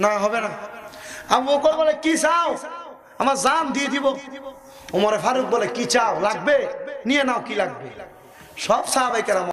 A: না, হবে না। আবু বকর বলে, কি চাও? আমার জান দিয়ে দিব। ওমর ফারুক বলে, কি চাও, লাগবে? নিয়ে নাও, কি লাগবে? সব সাহাবায়ে কেরাম